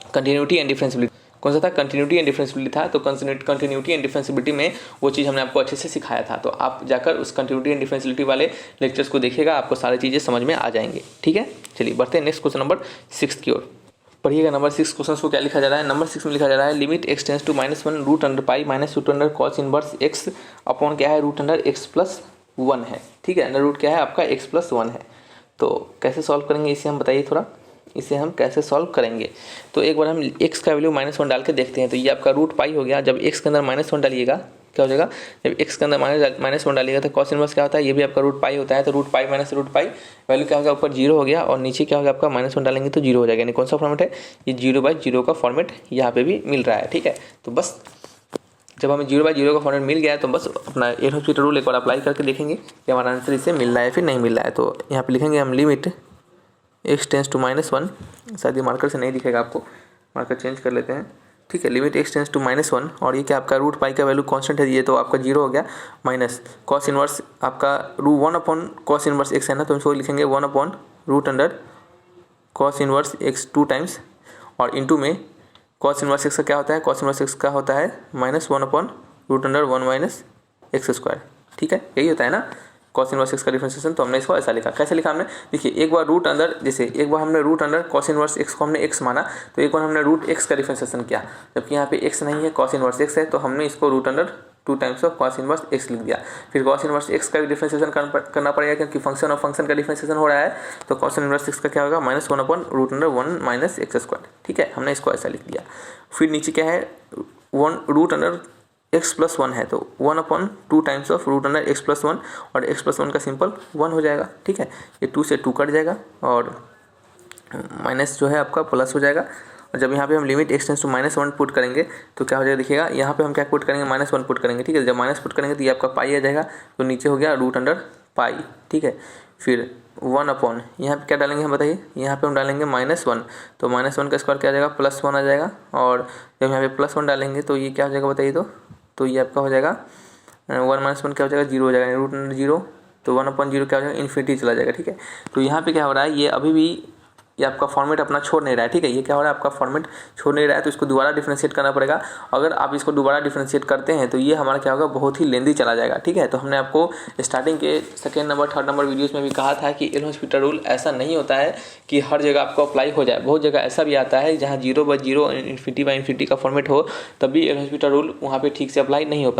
[SPEAKER 1] कंटिन्यूटी एंड डिफरेंशियबिलिटी, कौन सा था, कंटिन्यूटी एंड डिफरेंशियबिलिटी था। तो कंटिन्यूटी एंड डिफरेंशियबिलिटी में वो चीज़ हमने आपको अच्छे से सिखाया था। तो आप जाकर उस कंटिन्यूटी एंड डिफरेंशियबिलिटी वाले लेक्चर्स को देखिएगा, आपको सारी चीज़ें समझ में आ जाएंगे। ठीक है, चलिए बढ़ते हैं नेक्स्ट क्वेश्चन नंबर 6 की ओर। पढ़िएगा नंबर 6 क्वेश्चन को क्या लिखा जा रहा है। नंबर 6 में लिखा जा रहा है limit x tends to -1 root under pi minus root under cos inverse x upon क्या है, रूट अंडर x प्लस 1 है। ठीक है, अंडर रूट क्या है आपका, x प्लस 1 है। तो कैसे सॉल्व करेंगे इसे हम बताइए थोड़ा, इसे हम कैसे सॉल्व करेंगे। तो एक बार हम x का वैल्यू -1 डाल के देखते हैं। तो ये आपका रूट पाई हो गया, जब x के अंदर -1 डालिएगा क्या हो जाएगा, जब x के अंदर -1 डालिएगा तो कॉस इनवर्स क्या होता है, ये भी आपका रूट पाई होता है। तो root pi minus root pi value क्या होगा, ऊपर 0 हो गया और नीचे क्या होगा आपका -1 डालेंगे तो 0 हो जाएगा। यानी कौन सा फॉर्मेट है, ये 0/0 का फॉर्मेट यहाँ पे भी मिल रहा है। ठीक है, तो बस जब हमें 0/0 का फॉर्मेट मिल गया है तो बस अपना एल हॉस्पिटल रूल एक बार अप्लाई करके देखेंगे कि हमारा आंसर इससे मिल रहा है फिर नहीं मिल रहा है। तो यहाँ पे लिखेंगे हम लिमिट x टेंस टू -1, शायद ये मार्कर से नहीं दिखेगा आपको, मार्कर चेंज कर लेते हैं, ठीक है। लिमिट x टेंस टू -1 और ये क्या आपका रूट पाई का वैल्यू कांस्टेंट है, ये तो आपका 0 हो गया, माइनस कॉस इनवर्स आपका 1/cos इनवर्स x है ना, तो इसको लिखेंगे 1/√कॉस इनवर्स x 2 टाइम्स और इंटू में कॉस इनवर्स x का क्या होता है, कॉस इनवर्स x का होता है -1/√1 - x², ठीक है, यही होता है ना कॉस इनवर्स x का डिफरेंशिएशन। तो हमने इसको ऐसा लिखा, कैसे लिखा हमने, देखिए एक बार रूट अंडर, जैसे एक बार हमने root under cos inverse x को हमने x माना, तो एक बार हमने रूट x का डिफरेंशिएशन किया, जबकि यहाँ पे x नहीं है कॉस इनवर्स x है, तो हमने इसको root under 2 times of cos inverse x लिख दिया। फिर कॉस इनवर्स x का भी डिफरेंशिएशन करना पड़ेगा क्योंकि फंक्शन ऑफ फंक्शन का डिफरेंशिएशन हो रहा है, तो कॉस इनवर्स x का क्या होगा -1/√1 - x², ठीक है, हमने इसको ऐसा लिख दिया। फिर नीचे क्या है, x+1 है, तो 1/2 टाइम्स ऑफ x+1 और x+1 का सिंपल 1 हो जाएगा, ठीक है, ये 2 से 2 कट जाएगा और माइनस जो है आपका प्लस हो जाएगा। और जब यहाँ पे हम limit x tends to -1 put करेंगे तो क्या हो जाएगा, देखिएगा यहाँ पे हम क्या पुट करेंगे, -1 पुट करेंगे, ठीक है। जब माइनस पुट करेंगे तो ये आपका पाई आ जाएगा, तो नीचे हो गया √पाई, ठीक है। फिर 1/, यहाँ पे क्या डालेंगे हम बताइए, यहाँ पे हम डालेंगे -1, तो -1 का स्क्वायर क्या आ जाएगा, +1 आ जाएगा। और जब यहाँ पे +1 डालेंगे तो ये क्या हो जाएगा बताइए, तो ये आपका हो जाएगा 1 - 1 क्या हो जाएगा, 0 हो जाएगा, √0, तो 1/0 क्या हो जाएगा, इन्फिनिटी चला जाएगा, ठीक है। तो यहाँ पे क्या हो रहा है, ये अभी भी ये आपका फॉर्मेट अपना छोड़ नहीं रहा है, ठीक है, ये क्या हो रहा है, आपका फॉर्मेट छोड़ नहीं रहा है, तो इसको दोबारा डिफरेंशिएट करना पड़ेगा। अगर आप इसको दोबारा डिफरेंशिएट करते हैं तो ये हमारा क्या होगा, बहुत ही लेंदी चला जाएगा, ठीक है। तो हमने आपको स्टार्टिंग के second number third number videos में भी कहा था कि एल हॉस्पिटल रूल ऐसा नहीं होता है कि हर जगह आपको अप्लाई हो जाए, बहुत जगह ऐसा भी आता है जहाँ 0/0 इन्फिनिटी का फॉर्मेट हो, तब भी एल हॉस्पिटल रूल वहाँ पर ठीक से अप्लाई नहीं हो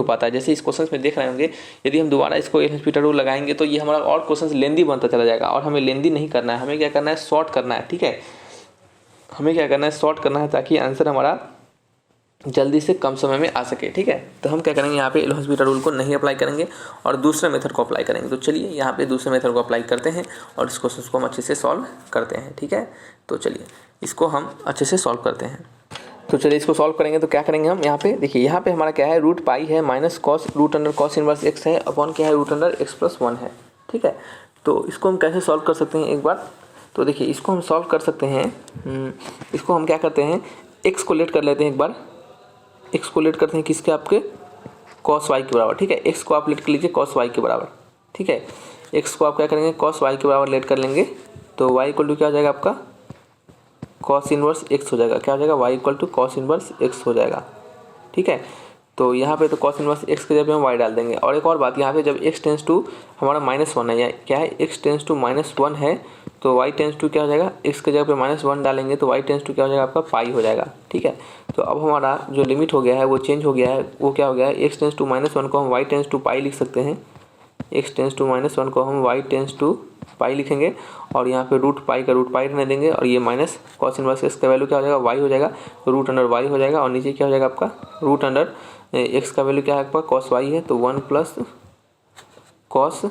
[SPEAKER 1] पाता है। जैसे इस क्वेश्चन में देख रहे होंगे, यदि हम दोबारा इसको एल हॉस्पिटल रूल लगाएंगे तो ये हमारा और क्वेश्चन लेंदी बनता चला जाएगा, और हमें लेंदी नहीं करना है, हमें क्या करना है, शॉर्ट करना है, ठीक है। हमें क्या करना है, शॉर्ट करना है, ताकि आंसर हमारा जल्दी से कम समय में आ सके, ठीक है। तो हम क्या करेंगे, यहाँ पे एल हॉस्पिटल रूल को नहीं अप्लाई करेंगे और दूसरे मेथड को अप्लाई करेंगे। तो चलिए यहाँ पे दूसरे मेथड को अप्लाई करते हैं और इस क्वेश्चन को हम अच्छे से सॉल्व करते हैं, ठीक है। तो चलिए इसको हम अच्छे से सॉल्व करते हैं। तो चलिए इसको सॉल्व करेंगे तो क्या करेंगे हम, यहाँ पे देखिए, यहाँ पे हमारा क्या है, √पाई है माइनस √cos इनवर्स x है अपॉन क्या है, √x+1 है, ठीक है। तो इसको हम कैसे सॉल्व कर सकते हैं एक बार, तो देखिए इसको हम सॉल्व कर सकते हैं, इसको हम क्या करते हैं, x को लेट कर लेते हैं एक बार, x को लेट करते हैं किसके, आपके cos y के बराबर, ठीक है। x को आप लेट कर लीजिए cos y के बराबर, ठीक है। x को आप क्या करेंगे, cos y के बराबर लेट कर लेंगे, तो y इक्वल टू क्या हो जाएगा आपका, cos इनवर्स x हो जाएगा, क्या हो जाएगा, y equal to cos inverse x हो जाएगा, ठीक है। तो यहाँ पे तो cos इनवर्स x के जगह हम y डाल देंगे। और एक और बात, यहाँ पे जब x टेंस टू हमारा -1 है, या क्या है, x टेंस टू -1 है, तो y टेंस टू क्या हो जाएगा, x के जगह पे -1 डालेंगे तो y टेंस टू क्या हो जाएगा, आपका पाई हो जाएगा, ठीक है। तो अब हमारा जो लिमिट हो गया है वो चेंज हो गया है, वो क्या हो गया है, x टेंस टू -1 को हम y टेंस टू पाई लिख सकते हैं, x टेंस टू -1 को हम y टेंस टू पाई लिखेंगे और यहाँ पे √पाई का √पाई रहने देंगे, और ये माइनस cos इनवर्स x का वैल्यू क्या हो जाएगा, y हो जाएगा, √y हो जाएगा, और नीचे क्या हो जाएगा आपका √x का वैल्यू क्या है आपका, cos y है, तो 1 + cos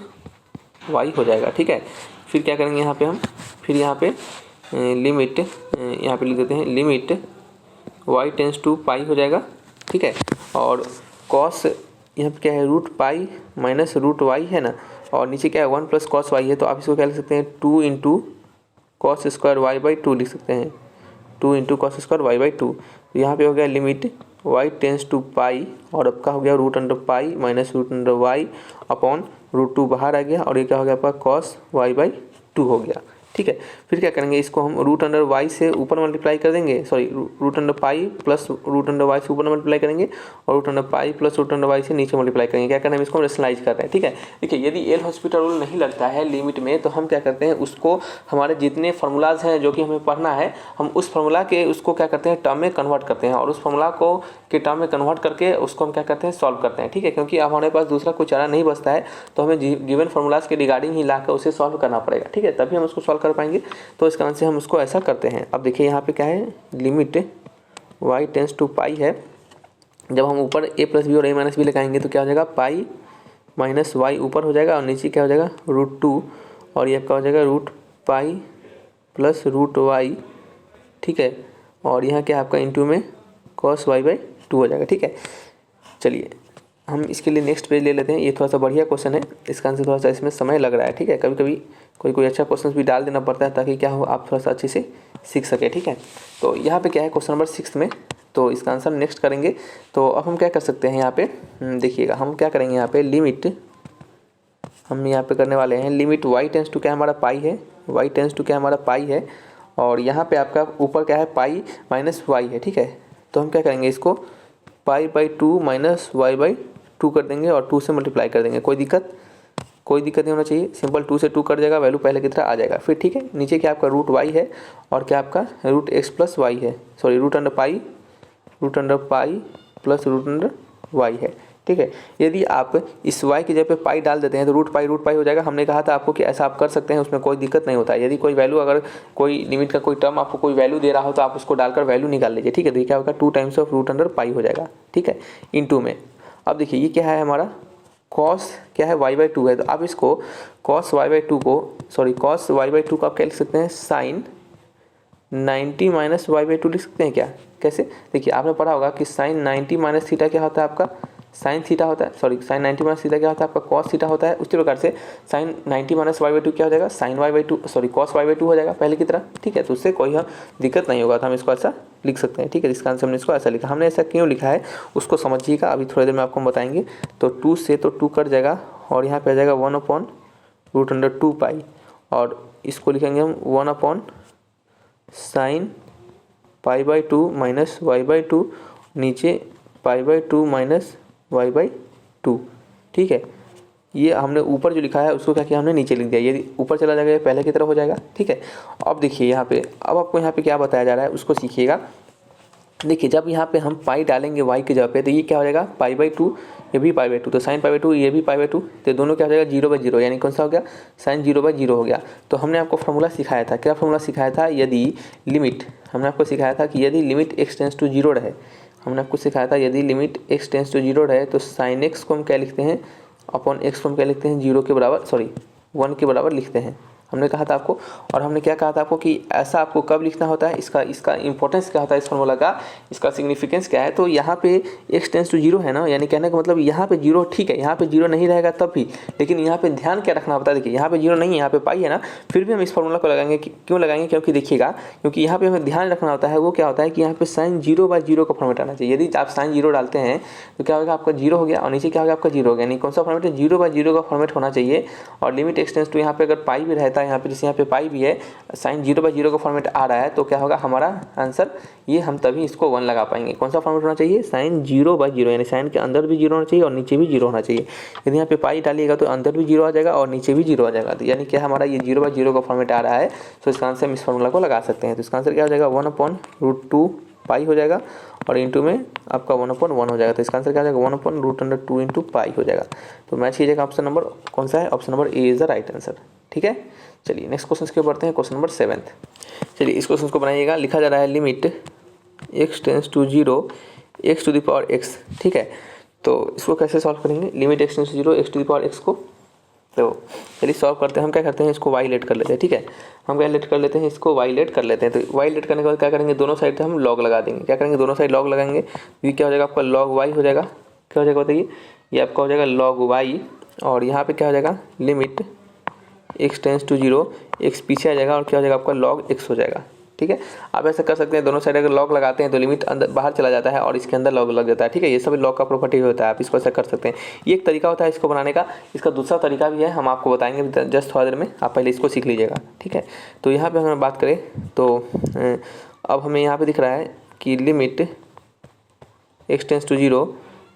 [SPEAKER 1] y हो जाएगा, ठीक है। फिर क्या करेंगे यहाँ पे हम, फिर यहाँ पे लिमिट, यहाँ पे लिख देते हैं लिमिट y टेंस टू पाई हो जाएगा, ठीक है। और cos यहाँ पे क्या है, √पाई माइनस √y है ना, और नीचे क्या है 1 + cos y है, तो आप इसको क्या लिख सकते हैं, 2 × cos² y/2 लिख सकते हैं, 2 × cos² y/2। तो यहाँ पे हो गया लिमिट y टेंस टू पाई, और आपका हो गया √पाई माइनस √y अपॉन √2 बाहर आ गया, और ये क्या हो गया आपका cos y/2 हो गया, ठीक है। फिर क्या करेंगे, इसको हम √y से ऊपर मल्टीप्लाई कर देंगे, सॉरी √पाई प्लस √y से ऊपर मल्टीप्लाई करेंगे और √पाई प्लस √y से नीचे मल्टीप्लाई करेंगे। क्या करना है, इसको हम रेशनलाइज कर रहे हैं, ठीक है। देखिए यदि एल हॉस्पिटल रूल नहीं लगता है लिमिट में, तो हम क्या करते हैं, उसको हमारे जितने फार्मूलाज हैं जो कि हमें पढ़ना है, हम उस फार्मूला के उसको क्या करते हैं, टर्म में कन्वर्ट करते हैं, और उस फार्मूला को के टर्म में कन्वर्ट करके उसको हम क्या करते हैं, सॉल्व करते हैं, ठीक है। क्योंकि अब हमारे पास दूसरा कोई चारा नहीं बचता है, तो हमें गिवन फार्मूलाज के रिगार्डिंग ही लाकर उसे सॉल्व करना पड़ेगा, ठीक है, तभी हम उसको सॉल्व कर पाएंगे। तो इस कारण से हम उसको ऐसा करते हैं। अब देखिए यहाँ पे क्या है, लिमिट y टेंस टू पाई है, जब हम ऊपर a + b और a - b लगाएंगे तो क्या हो जाएगा, पाई माइनस y ऊपर हो जाएगा और नीचे क्या हो जाएगा, √2, और ये आपका हो जाएगा √पाई प्लस √y, ठीक है। और यहाँ क्या आपका इंटू में cos y/2 हो जाएगा, ठीक है। चलिए हम इसके लिए नेक्स्ट पेज ले लेते हैं। ये थोड़ा सा बढ़िया क्वेश्चन है, इसका आंसर थोड़ा सा इसमें समय लग रहा है, ठीक है। कभी कभी कोई अच्छा क्वेश्चन भी डाल देना पड़ता है ताकि क्या हो, आप थोड़ा सा अच्छे से सीख सके, ठीक है। तो यहाँ पे क्या है क्वेश्चन नंबर 6 में, तो इसका आंसर नेक्स्ट करेंगे। तो अब हम क्या कर सकते हैं यहाँ पे, देखिएगा हम क्या करेंगे यहाँ पे, लिमिट हम यहाँ पे करने वाले हैं, लिमिट y टेंस टू क्या हमारा पाई है, y टेंस टू क्या हमारा पाई है, और यहाँ पे आपका ऊपर क्या है पाई माइनस वाई है, ठीक है। तो हम क्या करेंगे, इसको pi by 2 minus y by 2 कर देंगे और 2 से मल्टीप्लाई कर देंगे। कोई दिक्कत नहीं होना चाहिए, सिंपल 2 से 2 कट जाएगा, वैल्यू पहले की तरह आ जाएगा। फिर ठीक है, नीचे क्या आपका रूट वाई है और क्या आपका रूट एक्स प्लस वाई है, sorry root under pi plus root under y है, ठीक है। यदि आप इस y की जगह पे पाई डाल देते हैं तो रूट पाई हो जाएगा। हमने कहा था आपको कि ऐसा आप कर सकते हैं, उसमें कोई दिक्कत नहीं होता है। यदि कोई वैल्यू, अगर कोई लिमिट का कोई टर्म आपको कोई वैल्यू दे रहा हो तो आप उसको डालकर वैल्यू निकाल लीजिए, ठीक है। तो ये क्या होगा 2 टाइम्स ऑफ रूट अंडर पाई हो जाएगा, ठीक है, इनटू में। अब देखिए ये क्या है हमारा कॉस क्या है y बाई 2 है, तो आप इसको कॉस y बाई 2 को आप क्या लिख सकते हैं, साइन 90 माइनस वाई बाई 2 लिख सकते हैं क्या, कैसे। देखिए आपने पढ़ा होगा कि साइन 90 माइनस थीटा क्या होता है आपका, साइन थीटा होता है, सॉरी साइन 90 माइनस थीटा क्या होता है आपका कॉस थीटा होता है। उसी प्रकार से साइन 90 माइनस वाई बाई 2 क्या हो जाएगा, sine y by 2, sorry cos y by 2 हो जाएगा पहले की तरह, ठीक है। तो उससे कोई दिक्कत नहीं होगा, तो हम इसको ऐसा लिख सकते हैं, ठीक है। इसका आंसर हमने इसको ऐसा लिखा, हमने ऐसा क्यों लिखा है उसको समझिएगा, अभी थोड़ी देर में आपको हम बताएंगे। तो 2 से तो 2 कट जाएगा और यहाँ पे आ जाएगा 1 अपॉन रूट अंडर 2 पाई, और इसको लिखेंगे हम 1 upon sine pi by 2 minus y by 2, नीचे pi by 2 minus y by 2, ठीक है। ये हमने ऊपर जो लिखा है उसको क्या किया हमने नीचे लिख दिया, यदि ऊपर चला जाएगा ये पहले की तरफ हो जाएगा, ठीक है। अब देखिए यहाँ पे, अब आपको यहाँ पे क्या बताया जा रहा है उसको सीखिएगा। देखिए जब यहाँ पे हम पाई डालेंगे y की जगह पे, तो ये क्या हो जाएगा पाई बाई 2, ये भी पाई बाई 2, तो साइन पाई बाई 2 ये भी पाई बाई 2, तो दोनों क्या हो जाएगा 0 बाई 0, यानी कौन सा हो गया साइन 0 बाई 0 हो गया। तो हमने आपको फॉर्मूला सिखाया था, क्या फॉर्मूला सिखाया था, यदि लिमिट, हमने आपको सिखाया था कि यदि लिमिट x टेंस टू 0 रहे, हमने आपको सिखाया था यदि लिमिट x टेंस टू 0 रहे तो साइन x को हम क्या लिखते हैं अपॉन x को हम क्या लिखते हैं 0 के बराबर, सॉरी 1 के बराबर लिखते हैं, हमने कहा था आपको। और हमने क्या कहा था आपको कि ऐसा आपको कब लिखना होता है, इसका इंपॉर्टेंस क्या होता है इस फॉर्मूला का, इसका सिग्निफिकेंस क्या है। तो यहाँ पे x टेंस टू 0 है ना, यानी कहने का मतलब यहाँ पे 0 ठीक है, यहाँ पे 0 नहीं रहेगा तब भी, लेकिन यहाँ पे ध्यान क्या रखना होता है, देखिए यहाँ पे 0 नहीं है, यहाँ पे पाई है ना, फिर भी हम इस फॉर्मूला को लगाएंगे। क्यों लगाएंगे, क्योंकि देखिएगा, क्योंकि यहाँ पे हमें ध्यान रखना होता है वो क्या होता है कि यहाँ पे साइन 0 बाई 0 का फॉर्मेट आना चाहिए। यदि आप साइन 0 डालते हैं तो क्या होगा आपका 0 हो गया और नीचे क्या होगा आपका 0 हो गया, यानी कौन सा फॉर्मेट है 0 बाई 0 का फॉर्मेट होना चाहिए। और लिमिट x टेंस टू यहाँ पे अगर पाई भी रहता है, यहाँ पे जैसे यहाँ पे पाई भी है, साइन 0 बाई 0 का फॉर्मेट आ रहा है, तो क्या होगा हमारा आंसर ये, हम तभी इसको 1 लगा पाएंगे। कौन सा फॉर्मेट होना चाहिए, साइन 0 बाई 0, यानी साइन के अंदर भी 0 होना चाहिए और नीचे भी 0 होना चाहिए। यदि यहाँ पे पाई डालिएगा तो अंदर भी 0 आ जाएगा और नीचे भी 0 आ जाएगा, तो यानी क्या हमारा ये 0 बाई 0 का फॉर्मेट आ रहा है, तो इसका आंसर हम इस फॉर्मूला को लगा सकते हैं। तो इसका आंसर क्या हो जाएगा 1 अपॉन रूट 2 पाई हो जाएगा और इंटू में आपका 1 अपॉन 1 हो जाएगा। तो इसका आंसर क्या हो जाएगा 1 upon root under 2 into pi हो जाएगा। तो मैच कीजिएगा ऑप्शन नंबर कौन सा है, option number A is the right answer, ठीक है। चलिए नेक्स्ट क्वेश्चन के बढ़ते हैं, क्वेश्चन नंबर 7। चलिए इस क्वेश्चन को बनाइएगा, लिखा जा रहा है limit x tends to 0 x to the power x, ठीक है। तो इसको कैसे सॉल्व करेंगे, limit x tends to 0 x to the power x को, तो चलिए सॉल्व करते हैं। हम क्या करते हैं इसको y लेट कर लेते हैं, ठीक है, हम क्या लेट कर लेते हैं इसको y लेट कर लेते हैं। तो y लेट करने के बाद क्या करेंगे, दोनों साइड से हम लॉग लगा देंगे, क्या करेंगे दोनों साइड लॉग लगाएंगे, ये क्या हो जाएगा आपका लॉग y हो जाएगा, क्या हो जाएगा बताइए, ये आपका हो जाएगा लॉग y, और यहाँ पे क्या हो जाएगा limit x tends to 0 x पीछे आ जाएगा और क्या हो जाएगा आपका लॉग x हो जाएगा, ठीक है। आप ऐसा कर सकते हैं, दोनों साइड अगर लॉग लगाते हैं तो लिमिट अंदर बाहर चला जाता है और इसके अंदर लॉग लग जाता है, ठीक है। ये सब लॉग का प्रॉपर्टी होता है, आप इसको ऐसा कर सकते हैं। ये एक तरीका होता है इसको बनाने का, इसका दूसरा तरीका भी है, हम आपको बताएंगे जस्ट थोड़ा देर में, आप पहले इसको सीख लीजिएगा, ठीक है। तो यहाँ पर हम बात करें तो अब हमें यहाँ पर दिख रहा है कि लिमिट x टेंस टू 0,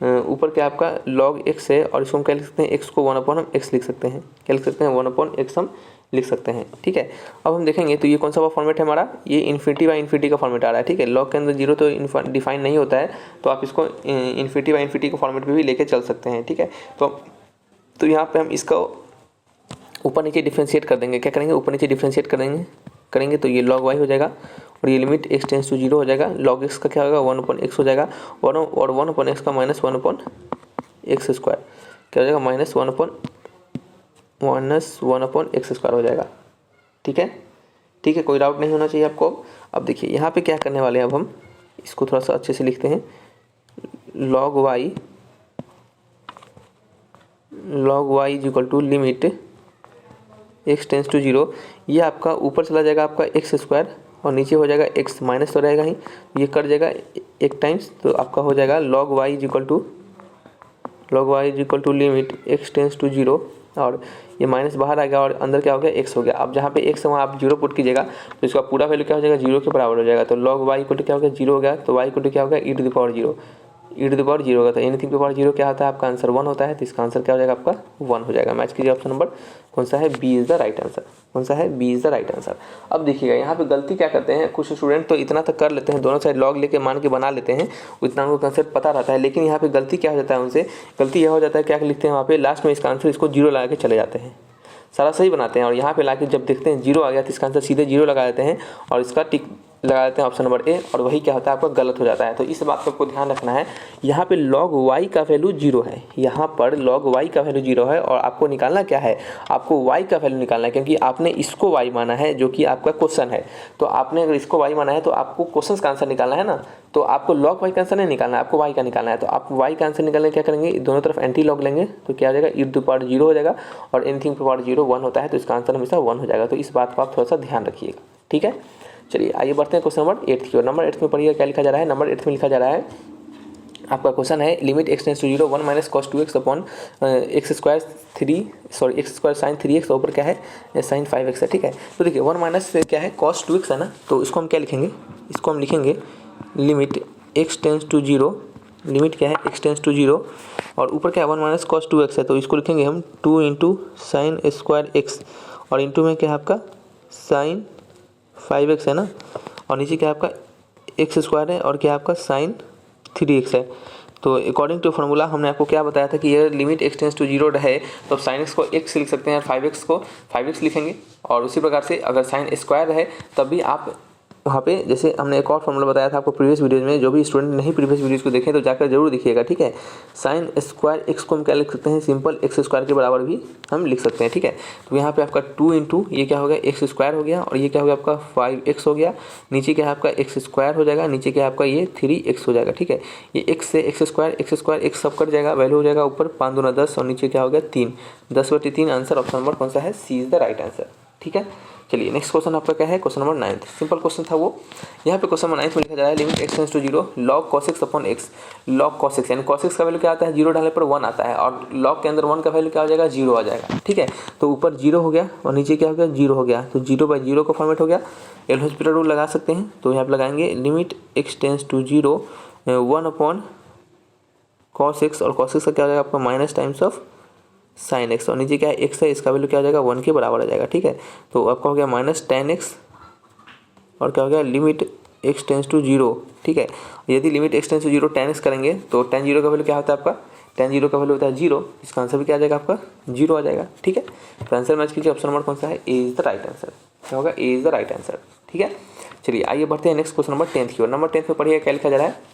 [SPEAKER 1] ऊपर क्या आपका log x है और इसको हम क्या लिख सकते हैं, x को 1 अपॉन हम x लिख सकते हैं, क्या लिख सकते हैं 1 अपॉन x हम लिख सकते हैं, ठीक है। अब हम देखेंगे तो ये कौन सा फॉर्मेट है हमारा, ये इन्फिनिटी बाई इन्फिनिटी का फॉर्मेट आ रहा है, ठीक है। लॉग के अंदर 0 तो डिफाइन नहीं होता है, तो आप इसको इन्फिनिटी बाई इन्फिनिटी के फॉर्मेट पे भी लेके चल सकते हैं, ठीक है। तो यहाँ पे हम इसका ऊपर नीचे डिफ्रेंशिएट कर देंगे, क्या करेंगे ऊपर नीचे डिफ्रेंशिएट करेंगे तो ये log y हो जाएगा और ये लिमिट x टेंस टू 0 हो जाएगा, log x का क्या होगा 1 अपॉन x हो जाएगा, और 1 अपॉन x का माइनस 1 अपॉन एक्स स्क्वायर क्या हो जाएगा माइनस 1 अपॉन एक्स स्क्वायर हो जाएगा, ठीक है, कोई डाउट नहीं होना चाहिए आपको। अब देखिए यहाँ पे क्या करने वाले हैं, अब हम इसको थोड़ा सा अच्छे से लिखते हैं, log y log y is equal to limit x tends to 0, ये आपका ऊपर चला जाएगा आपका एक्स स्क्वायर और नीचे हो जाएगा x माइनस तो रहेगा ही, ये कट जाएगा एक टाइम्स, तो आपका हो जाएगा log y is equal to limit x tends to 0 और ये माइनस बाहर आ गया और अंदर क्या हो गया x हो गया। अब जहाँ पे x है वहाँ आप 0 पुट कीजिएगा तो इसका पूरा वैल्यू क्या हो जाएगा 0 के बराबर हो जाएगा। तो log y इक्वल टू क्या हो गया 0 हो गया, तो y इक्वल टू क्या हो गया e to the power 0, e to the power 0 होगा तो एनीथिंग टू पावर 0 क्या होता है आपका आंसर 1 होता है, तो इसका आंसर क्या हो जाएगा आपका 1 हो जाएगा। मैच कीजिए ऑप्शन नंबर कौन सा है, B is the right answer. कौन सा है, B is the right answer. अब देखिएगा यहाँ पे गलती क्या करते हैं कुछ स्टूडेंट, तो इतना तक कर लेते हैं, दोनों साइड लॉग लेके मान के बना लेते हैं, उतना उनको कंसेप्ट पता रहता है, लेकिन यहाँ पे गलती क्या हो जाता है उनसे, गलती यह हो जाता है क्या लिखते हैं वहाँ पे लास्ट में इसका आंसर इसको 0 लगा के चले जाते हैं, सारा सही बनाते हैं और यहाँ पे लाके जब देखते हैं 0 आ गया तो इसका आंसर सीधे 0 लगा देते हैं और इसका टिक लगा देते हैं ऑप्शन नंबर ए, और वही क्या होता है आपका गलत हो जाता है। तो इस बात को आपको ध्यान रखना है, यहाँ पे log y का वैल्यू 0 है, यहाँ पर log y का वैल्यू 0 है और आपको निकालना क्या है, आपको y का वैल्यू निकालना है, क्योंकि आपने इसको y माना है जो कि आपका क्वेश्चन है। तो आपने अगर इसको y माना है तो आपको क्वेश्चन का आंसर निकालना है ना, तो आपको log y का आंसर नहीं निकालना है, आपको y का निकालना है। तो आप y का आंसर निकालने क्या करेंगे, दोनों तरफ एंटी लॉग लेंगे तो क्या हो जाएगा e टू द पावर 0 हो जाएगा और एनीथिंग टू पावर 0 1 होता है, तो इसका आंसर हमेशा 1 हो जाएगा। तो इस बात को आप थोड़ा सा ध्यान रखिएगा, ठीक है। चलिए आइए बढ़ते हैं क्वेश्चन नंबर 8 की ओर। नंबर 8 में पढ़िए क्या लिखा जा रहा है। नंबर 8 में लिखा जा रहा है आपका क्वेश्चन है limit x tends to 0 1 minus cos 2x upon x square sine 3x, ऊपर क्या है साइन 5x है, ठीक है। तो देखिए 1 माइनस क्या है कॉस 2x है ना, तो इसको हम क्या लिखेंगे, इसको हम लिखेंगे limit x tends to 0, limit क्या है x टेंस टू 0 और ऊपर क्या है 1 माइनस कॉस 2x है, तो इसको लिखेंगे हम 2 इंटू साइन स्क्वायर x और इंटू में क्या है आपका साइन 5x है ना, और नीचे क्या है आपका एक्स स्क्वायर है और क्या है आपका साइन 3x है। तो अकॉर्डिंग टू फार्मूला हमने आपको क्या बताया था कि ये लिमिट x टेंस टू 0 है तो साइन x को x लिख सकते हैं और 5x को 5x लिखेंगे, और उसी प्रकार से अगर साइन स्क्वायर है तब भी आप वहाँ पे जैसे हमने एक और फॉर्मूला बताया था आपको प्रीवियस वीडियोज में, जो भी स्टूडेंट नहीं प्रीवियस वीडियोज को देखें तो जाकर जरूर देखिएगा, ठीक है। साइन स्क्वायर एक्स को हम क्या लिख सकते हैं, सिंपल एक्स स्क्वायर के बराबर भी हम लिख सकते हैं, ठीक है। तो यहाँ पे आपका 2 इंटू ये क्या हो गया एक्स स्क्वायर हो गया और ये क्या हो गया आपका 5x हो गया, नीचे क्या है आपका एक्स स्क्वायर हो जाएगा, नीचे क्या है आपका ये 3x हो जाएगा, ठीक है। ये x से एक्स स्क्वायर एक्स सब कट जाएगा, वैल्यू हो जाएगा ऊपर 5 दूना 10 और नीचे क्या हो गया 3, 10/3 आंसर ऑप्शन नंबर कौन सा है, सी इज द राइट आंसर, ठीक है। चलिए नेक्स्ट क्वेश्चन आपका क्या है, क्वेश्चन नंबर 9, सिंपल क्वेश्चन था वो। यहाँ पे क्वेश्चन नंबर 9 में लिखा जा रहा है limit x tends to 0 log cos x upon x, log cos x यानी cos x का वैल्यू क्या आता है 0 डालने पर 1 आता है और log के अंदर 1 का वैल्यू क्या हो जाएगा 0 आ जाएगा, ठीक है। तो ऊपर 0 हो गया और नीचे क्या हो गया 0 हो गया, तो 0/0 का फॉर्मेट हो गया। एल हॉस्पिटल रूल लगा सकते हैं, तो यहाँ पे लगाएंगे limit x tends to 0 1 upon cos x और cos x का क्या हो जाएगा आपका minus times of sine x और नीचे क्या है एक्स है, इसका वैल्यू क्या हो जाएगा 1 के बराबर आ जाएगा, ठीक है। तो आपका हो गया माइनस tan x और क्या हो गया लिमिट x टेंस टू 0, ठीक है। यदि limit x tends to 0 tan x करेंगे तो tan 0 का वैल्यू क्या होता है आपका, tan 0 का वैल्यू होता है 0, इसका आंसर भी क्या आ जाएगा आपका 0 आ जाएगा, ठीक है। तो आंसर मैच कीजिए ऑप्शन नंबर कौन सा है, ए इज द राइट आंसर, क्या होगा ए इज द राइट आंसर, ठीक है। चलिए आइए बढ़ते हैं नेक्स्ट क्वेश्चन नंबर 10 की ओर। नंबर 10 में पढ़िए क्या लिखा जा रहा है।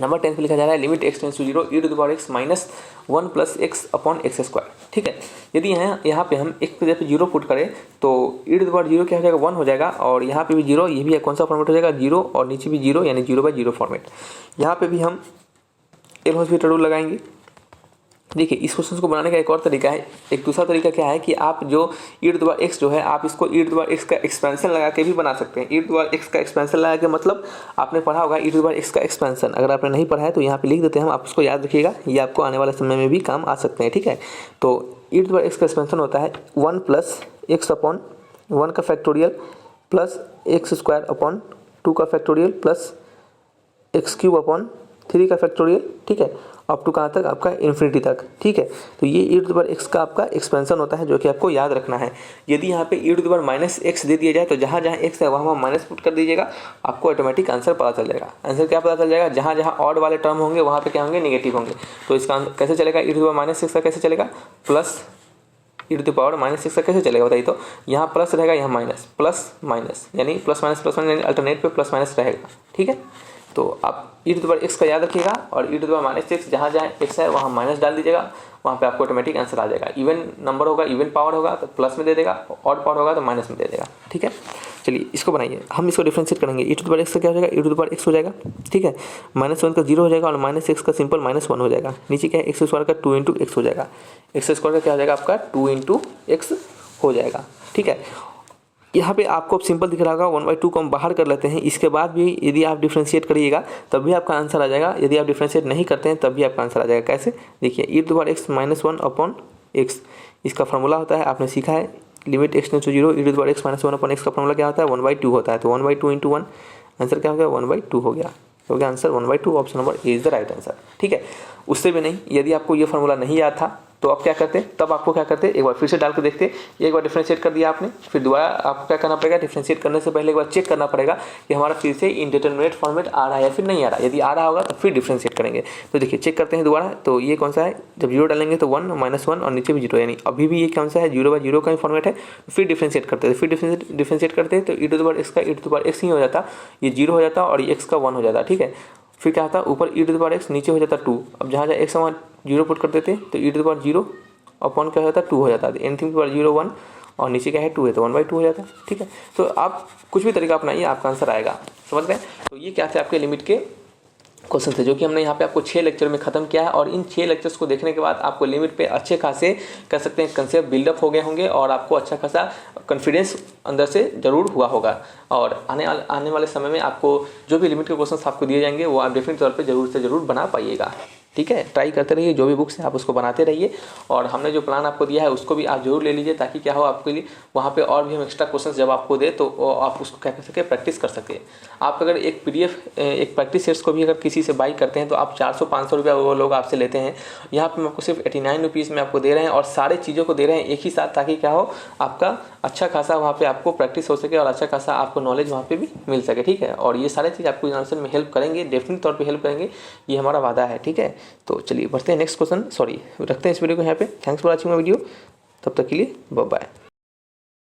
[SPEAKER 1] नंबर 10 पे लिखा जा रहा है limit x tends to 0 e to the power x minus 1 plus x upon x square, ठीक है। यदि यहाँ पे हम x की जगह पे 0 पुट करें तो e टू द पावर 0 क्या हो जाएगा 1 हो जाएगा और यहाँ पे भी 0, ये भी कौन सा फॉर्मेट हो जाएगा 0 और नीचे भी 0 यानी 0/0 फॉर्मेट। यहाँ पे भी हम एल हॉस्पिटल रूल लगाएंगे। देखिए इस क्वेश्चन को बनाने का एक और तरीका है, एक दूसरा तरीका क्या है कि आप जो e to the power x जो है आप इसको e to the power x का एक्सपेंशन लगा के भी बना सकते हैं। e to the power x का एक्सपेंशन लगा के मतलब आपने पढ़ा होगा e to the power x का एक्सपेंशन, अगर आपने नहीं पढ़ा है तो यहाँ पे लिख देते हैं हम, आप उसको याद रखिएगा, ये आपको आने वाले समय में भी काम आ सकते हैं, ठीक है। तो e to the power x का एक्सपेंशन होता है 1 प्लस x अपॉन 1 का factorial plus x square upon 2 का factorial plus x cube upon 3 का फैक्टोरियल, ठीक है, अप टू कहाँ तक आपका इन्फिनिटी तक, ठीक है। तो ये e to the power x का आपका एक्सपेंशन होता है जो कि आपको याद रखना है। यदि यहाँ पे e to the power minus x दे दिया जाए तो जहाँ जहाँ x है वहाँ माइनस पुट कर दीजिएगा, आपको ऑटोमेटिक आंसर पता चल जाएगा। आंसर क्या पता चल जाएगा, जहाँ जहाँ ऑड वाले टर्म होंगे वहाँ पे क्या होंगे नेगेटिव होंगे। तो इसका कैसे चलेगा, e to the power minus 6 का कैसे चलेगा plus e to the power minus 6 का कैसे चलेगा बताइए। तो यहाँ प्लस रहेगा, यहाँ माइनस प्लस माइनस यानी प्लस माइनस यानी अल्टरनेट पे प्लस माइनस रहेगा, ठीक है। तो आप e to the power x का याद रखिएगा और e to the power minus 6 जहाँ जहाँ x है वहाँ माइनस डाल दीजिएगा, वहाँ पे आपको ऑटोमेटिक आंसर आ जाएगा। इवन नंबर होगा, इवन पावर होगा तो प्लस में दे देगा, ऑड पावर होगा तो माइनस में दे देगा, ठीक है। चलिए इसको बनाइए, हम इसको डिफरेंशिएट करेंगे। ई टू द पावर एक्स का क्या हो जाएगा, ई टू द पावर एक्स हो जाएगा, ठीक है। -1 का 0 हो जाएगा और -x का सिंपल -1 हो जाएगा। नीचे क्या है, एक्स स्क्वायर का 2 इंटू एक्स हो जाएगा। एक्स स्क्वायर का क्या हो जाएगा आपका 2 इंटू एक्स हो जाएगा, ठीक है। यहाँ पे आपको सिंपल दिख रहा होगा 1/2 को हम बाहर कर लेते हैं। इसके बाद भी यदि आप डिफरेंशिएट करिएगा तब भी आपका आंसर आ जाएगा। यदि आप डिफरेंशिएट नहीं करते हैं तब भी आपका आंसर आ जाएगा। कैसे, देखिए e to the power x -1 upon x, इसका फार्मूला होता है, आपने सीखा है, limit x tends to 0 e to the power x -1 upon x का फार्मूला क्या होता है 1/2 होता है। तो 1/2 इंटू 1, आंसर क्या हो गया 1/2 हो गया, हो गया answer 1/2। Option number A is the right answer, ठीक है। उससे भी नहीं, यदि आपको ये फार्मूला नहीं याद था तो आप क्या करते, तब आपको क्या करते, एक बार फिर से डाल के देखते। एक बार डिफरेंशिएट कर दिया आपने, फिर दोबारा आपको क्या करना पड़ेगा, डिफरेंशिएट करने से पहले एक बार चेक करना पड़ेगा कि हमारा फिर से इंडिटरमिनेट फॉर्मेट आ रहा है या फिर नहीं आ रहा है। यदि आ रहा होगा तो फिर डिफरेंशिएट करेंगे। तो देखिए चेक करते हैं दोबारा। तो ये कौन सा है, जब 0 डालेंगे तो 1 -1 और नीचे भी 0, यानी अभी भी ये कौन सा है 0/0 का ही फॉर्मेट है। फिर डिफरेंशिएट करते थे, फिर डिफरेंशिएट करते तो ई टू द पावर एक्स का ई टू द पावर एक्स ही हो जाता, ये 0 हो जाता और ये एक्स का 1 हो जाता, ठीक है। फिर क्या होता, ऊपर ई टू द पावर एक्स, नीचे हो जाता 2। अब जहाँ जहाँ एक्स वहाँ 0 पुट कर देते तो ई टू द पावर 0 अपॉन क्या हो जाता 2 हो जाता है। एनीथिंग टू 0 1 और नीचे क्या है 2 है तो 1/2 हो जाता है, ठीक है। तो आप कुछ भी तरीका अपनाइए, आपका आंसर आएगा, समझ गए। तो ये क्या थे आपके लिमिट के क्वेश्चन थे, जो कि हमने यहाँ पे आपको 6 लेक्चर में खत्म किया है। और इन 6 लेक्चर्स को देखने के बाद आपको लिमिट पे अच्छे खासे कह सकते हैं कंसेप्ट बिल्डअप हो गए होंगे और आपको अच्छा खासा कॉन्फिडेंस अंदर से जरूर हुआ होगा। और आने वाले समय में आपको जो भी लिमिट के क्वेश्चन आपको दिए जाएंगे वो आप डेफिनेट तौर पर जरूर से जरूर बना पाइएगा, ठीक है। ट्राई करते रहिए, जो भी बुक्स हैं आप उसको बनाते रहिए और हमने जो प्लान आपको दिया है उसको भी आप जरूर ले लीजिए, ताकि क्या हो आपके लिए वहाँ पे और भी हम एक्स्ट्रा क्वेश्चंस जब आपको दे तो आप उसको क्या कर सके, प्रैक्टिस कर सके। आप अगर एक PDF एक प्रैक्टिस सेट्स को भी अगर किसी से बाई करते हैं तो आप 400-500 रुपया वो लोग आपसे लेते हैं। यहाँ पर हम आपको सिर्फ 89 रुपीज़ में आपको दे रहे हैं और सारे चीज़ों को दे रहे हैं एक ही साथ, ताकि क्या हो आपका अच्छा खासा वहाँ पे आपको प्रैक्टिस हो सके और अच्छा खासा आपको नॉलेज वहाँ पे भी मिल सके, ठीक है। और ये सारे चीज़ आपको आंसर में हेल्प करेंगे, डेफिनेट तौर पे हेल्प करेंगे, ये हमारा वादा है, ठीक है। तो चलिए बढ़ते हैं नेक्स्ट क्वेश्चन, सॉरी रखते हैं इस वीडियो को यहाँ पे। Thanks for watching my video, तब तक के लिए बाय बाय।